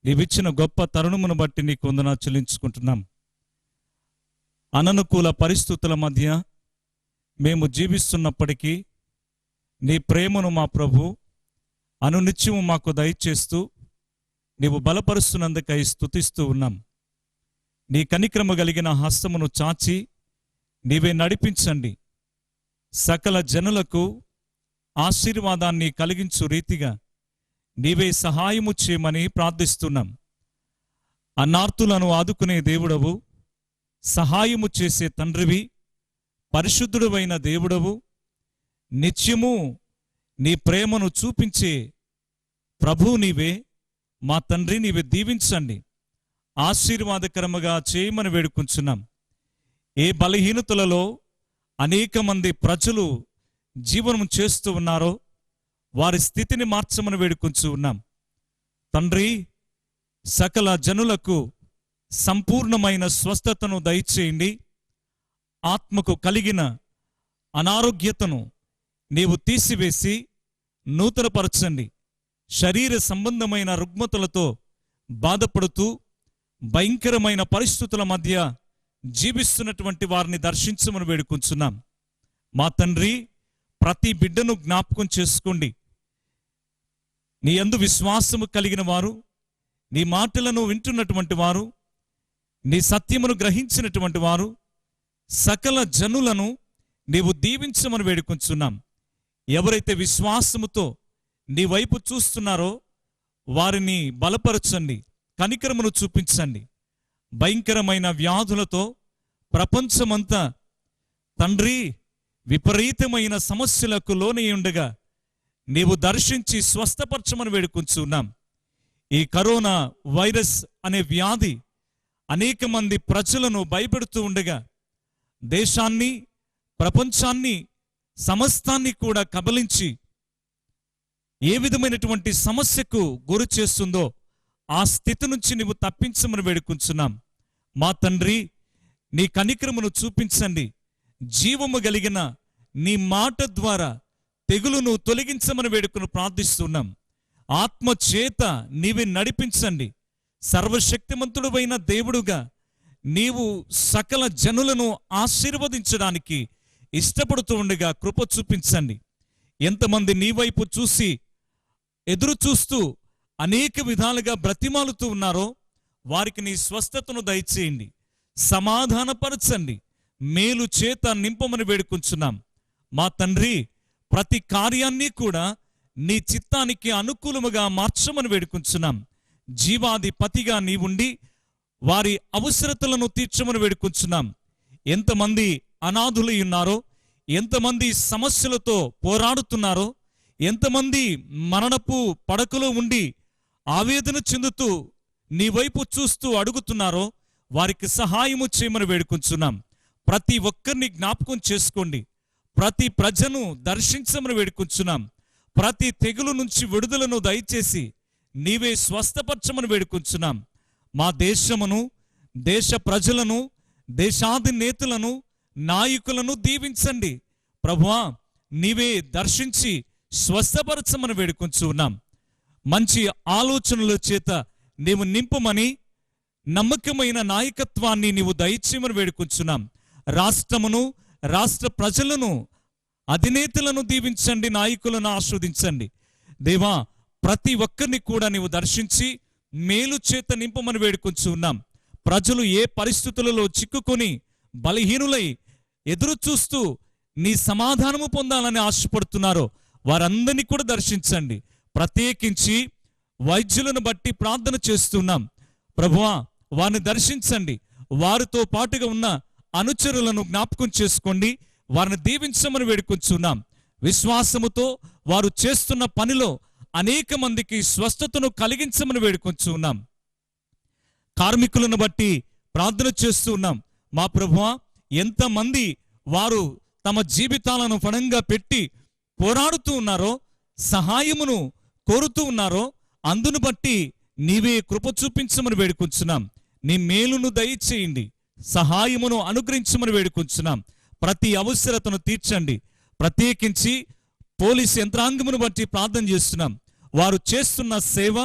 నీవిచ్చిన గొప్ప తరుణమును బట్టి నీకు వందనాలు చెల్లించుకుంటున్నాం. అననుకూల పరిస్థితుల మధ్య మేము జీవిస్తున్నప్పటికీ నీ ప్రేమను మా ప్రభు అనునిత్యము మాకు దయచేస్తూ నీవు బలపరుస్తున్నందుకై స్తుతిస్తూ ఉన్నాం. నీ కనిక్రమ కలిగిన హస్తమును చాచి నీవే నడిపించండి. సకల జనులకు ఆశీర్వాదాన్ని కలిగించు రీతిగా నీవే సహాయము చేయమని ప్రార్థిస్తున్నాం. అన్నార్తులను ఆదుకునే దేవుడవు, సహాయము చేసే తండ్రివి, పరిశుద్ధుడవైన దేవుడవు, నిత్యము నీ ప్రేమను చూపించే ప్రభు నీవే. మా తండ్రి, నీవే దీవించండి, ఆశీర్వాదకరముగా చేయమని వేడుకుంటున్నాం. ఏ బలహీనతలలో అనేక మంది ప్రజలు జీవనం చేస్తూ ఉన్నారో వారి స్థితిని మార్చమని వేడుకుంటూ ఉన్నాం. తండ్రి, సకల జనులకు సంపూర్ణమైన స్వస్థతను దయచేయండి. ఆత్మకు కలిగిన అనారోగ్యతను నీవు తీసివేసి నూతనపరచండి. శరీర సంబంధమైన రుగ్మతలతో బాధపడుతూ భయంకరమైన పరిస్థితుల మధ్య జీవిస్తున్నటువంటి వారిని దర్శించమని వేడుకుంటున్నాం. మా తండ్రి, ప్రతి బిడ్డను జ్ఞాపకం చేసుకోండి. నీ యందు విశ్వాసము కలిగిన వారు, నీ మాటలను వింటున్నటువంటి వారు, నీ సత్యమును గ్రహించినటువంటి వారు, సకల జనులను నీవు దీవించమని వేడుకుంటున్నాం. ఎవరైతే విశ్వాసముతో నీ వైపు చూస్తున్నారో వారిని బలపరచండి, కనికరమును చూపించండి. భయంకరమైన వ్యాధులతో ప్రపంచమంతా తండ్రి విపరీతమైన సమస్యలకు లోనై ఉండగా నీవు దర్శించి స్వస్థపరచమని వేడుకుంటున్నాం. ఈ కరోనా వైరస్ అనే వ్యాధి అనేక మంది ప్రజలను భయపెడుతూ ఉండగా దేశాన్ని, ప్రపంచాన్ని, సమస్తాన్ని కూడా కబలించి ఏ విధమైనటువంటి సమస్యకు గురి చేస్తుందో ఆ స్థితి నుంచి నీవు తప్పించమని వేడుకుంటున్నాం. మా తండ్రి, నీ కనికరమును చూపించండి. జీవము కలిగిన నీ మాట ద్వారా తెగులును తొలగించమని వేడుకుని ప్రార్థిస్తున్నాం. ఆత్మ చేత నీవే నడిపించండి. సర్వశక్తిమంతుడువైన దేవుడుగా నీవు సకల జనులను ఆశీర్వదించడానికి ఇష్టపడుతూ ఉండగా కృప చూపించండి. ఎంతమంది నీ వైపు చూసి ఎదురు చూస్తూ అనేక విధాలుగా బ్రతిమాలుతూ ఉన్నారో వారికి నీ స్వస్థతను దయచేయండి, సమాధానపరచండి, మేలు చేత నింపమని వేడుకుంటున్నాం. మా తండ్రి, ప్రతి కార్యాన్ని కూడా నీ చిత్తానికి అనుకూలముగా మార్చమని వేడుకుంటున్నాం. జీవాధిపతిగా నీవుండి వారి అవసరతలను తీర్చమని వేడుకొంచున్నాం. ఎంతమంది అనాథులై ఉన్నారో, ఎంతమంది సమస్యలతో పోరాడుతున్నారో, ఎంతమంది మరణపు పడకలో ఉండి ఆవేదన చెందుతూ నీ వైపు చూస్తూ అడుగుతున్నారో వారికి సహాయము చేయమని వేడుకొంచున్నాం. ప్రతి ఒక్కరిని జ్ఞాపకం చేసుకోండి. ప్రతి ప్రజను దర్శించమని వేడుకొంచున్నాం. ప్రతి తెగులు నుంచి విడుదలను దయచేసి నీవే స్వస్థపరచమని వేడుకొంచున్నాం. మా దేశమును, దేశ ప్రజలను, దేశాధినేతలను, నాయకులను దీవించండి ప్రభువా. నీవే దర్శించి స్వస్థపరచమని వేడుకొంచున్నాం. మంచి ఆలోచనల చేత నీవు నింపమని, నమ్మకమైన నాయకత్వాన్ని నీవు దయచేయమని వేడుకొంచున్నాం. రాష్ట్రమును, రాష్ట్ర ప్రజలను, అధినేతలను దీవించండి, నాయకులను ఆస్వాదించండి దేవా. ప్రతి ఒక్కరిని కూడా నీవు దర్శించి మేలు చేత నింపమని వేడుకొంచున్నాం. ప్రజలు ఏ పరిస్థితులలో చిక్కుకొని బలహీనులై ఎదురు చూస్తూ నీ సమాధానము పొందాలని ఆశపడుతున్నారో వారందరినీ కూడా దర్శించండి. ప్రత్యేకించి వైద్యులను బట్టి ప్రార్థన చేస్తున్నాం ప్రభువా. వారిని దర్శించండి. వారితో పాటుగా ఉన్న అనుచరులను జ్ఞాపకం చేసుకోండి. వారిని దీవించమని వేడుకొంచున్నాం. విశ్వాసముతో వారు చేస్తున్న పనిలో అనేక మందికి స్వస్థతను కలిగించమని వేడుకొంచున్నాం. కార్మికులను బట్టి ప్రార్థన చేస్తూ ఉన్నాం మా ప్రభువా. ఎంతమంది వారు తమ జీవితాలను పణంగా పెట్టి పోరాడుతూ ఉన్నారో, సహాయమును కోరుతూ ఉన్నారో, అందును బట్టి నీవే కృప చూపించమని వేడుకొంచున్నాం. నీ మేలును దయచేయండి, సహాయమును అనుగ్రహించమని వేడుకొంచున్నాం. ప్రతి అవసరతను తీర్చండి. ప్రత్యేకించి పోలీస్ యంత్రాంగమును బట్టి ప్రార్థన చేస్తున్నాం. వారు చేస్తున్న సేవ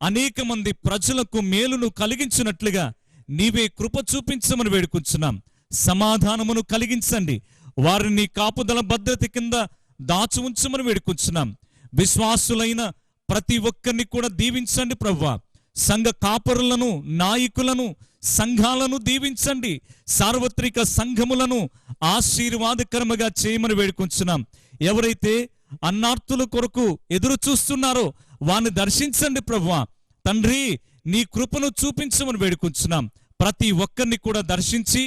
అనేక మంది ప్రజలకు మేలును కలిగించినట్లుగా నీవే కృప చూపించమని వేడుకొంచున్నాం. సమాధానమును కలిగించండి. వారిని కాపుదల భద్రత కింద దాచి ఉంచమని వేడుకొంచున్నాం. విశ్వాసులైన ప్రతి ఒక్కరిని కూడా దీవించండి ప్రభువా. సంఘ కాపరులను, నాయకులను, సంఘాలను దీవించండి. సార్వత్రిక సంఘములను ఆశీర్వాదకరముగా చేయమని వేడుకొంచున్నాం. ఎవరైతే అన్నార్తుల కొరకు ఎదురు చూస్తున్నారో వారిని దర్శించండి ప్రభువా. తండ్రి, నీ కృపను చూపించమని వేడుకొంచున్నాం. ప్రతి ఒక్కరిని కూడా దర్శించి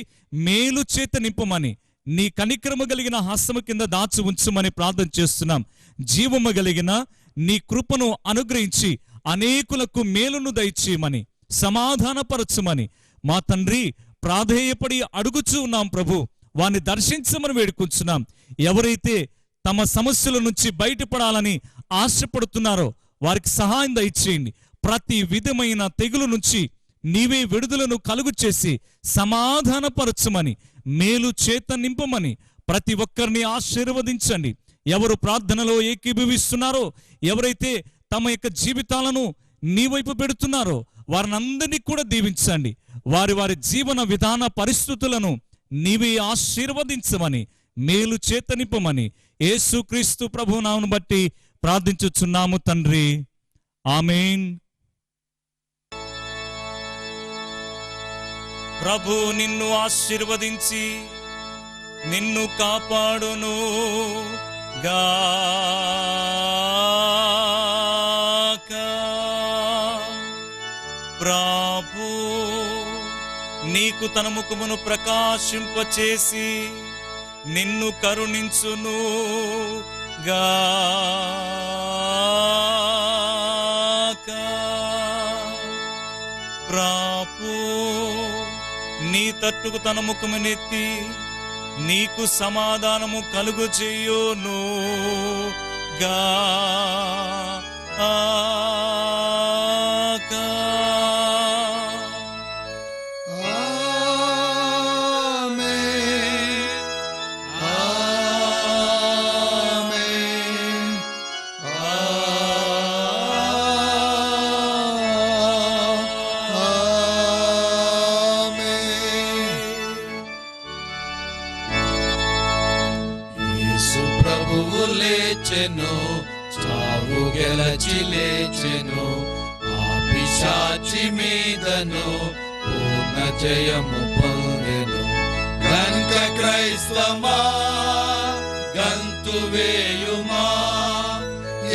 మేలు చేత నింపమని, నీ కనికరము కలిగిన హస్తము కింద దాచి ఉంచమని ప్రార్థన చేస్తున్నాం. జీవము కలిగిన నీ కృపను అనుగ్రహించి అనేకులకు మేలును దయచేయమని, సమాధానపరచమని మా తండ్రి ప్రాధేయపడి అడుగుచూ ఉన్నాం ప్రభు. వారిని దర్శించమని వేడుకొంచున్నాం. ఎవరైతే తమ సమస్యల నుంచి బయటపడాలని ఆశపడుతున్నారో వారికి సహాయం దయచేయండి. ప్రతి విధమైన తెగులు నుంచి నీవే విడుదలను కలుగు చేసి సమాధానపరచమని, మేలు చేత నింపమని ప్రతి ఒక్కరిని ఆశీర్వదించండి. ఎవరు ప్రార్థనలో ఏకీభవిస్తున్నారో, ఎవరైతే తమ యొక్క జీవితాలను నీ వైపు పెడుతున్నారో వారినందరినీ కూడా దీవించండి. వారి వారి జీవన విధాన పరిస్థితులను నీవే ఆశీర్వదించమని, మేలు చేత నింపమని యేసుక్రీస్తు ప్రభు నామమును బట్టి ప్రార్థించుచున్నాము తండ్రి. ఆమేన్. ప్రభు నిన్ను ఆశీర్వదించి నిన్ను కాపాడును గాక. ప్రభు నీకు తన ముఖమును ప్రకాశింపచేసి నిన్ను కరుణించును గాక. ప్రభు నీ తట్టుకు తన ముఖమునెత్తి నీకు సమాధానము కలుగు చేయును గాక. చావు గెలచి లేచెను, ఆ పిశాచి మీదను పూర్ణ జయము పొందెను. కనుక క్రైస్తవా గంతు వేయుమా,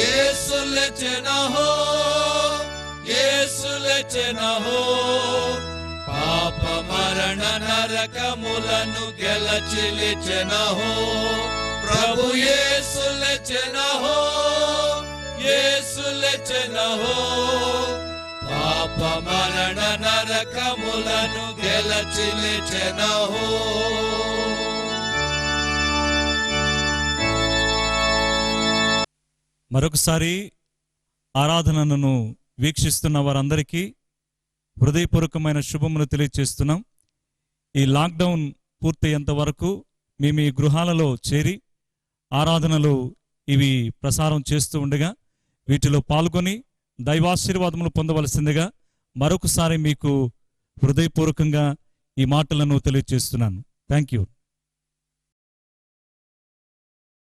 యేసు లెచెనహో, యేసు లెచెనహో, మరణ నరకములను గెలచి లేచెనహో ప్రభు యేసు లేచెనహో యేసు లేచెనహో పాప మరణ నరకములను గెలచి లేచెనహో. మరొకసారి ఆరాధనను వీక్షిస్తున్న వారందరికీ హృదయపూర్వకమైన శుభములు తెలియజేస్తున్నాం. ఈ లాక్డౌన్ పూర్తయ్యేంత వరకు మీ మీ గృహాలలో చేరి ఆరాధనలు ఇవి ప్రసారం చేస్తూ ఉండగా వీటిలో పాల్గొని దైవాశీర్వాదములు పొందవలసిందిగా మరొకసారి మీకు హృదయపూర్వకంగా ఈ మాటలను తెలియజేస్తున్నాను. Thank you.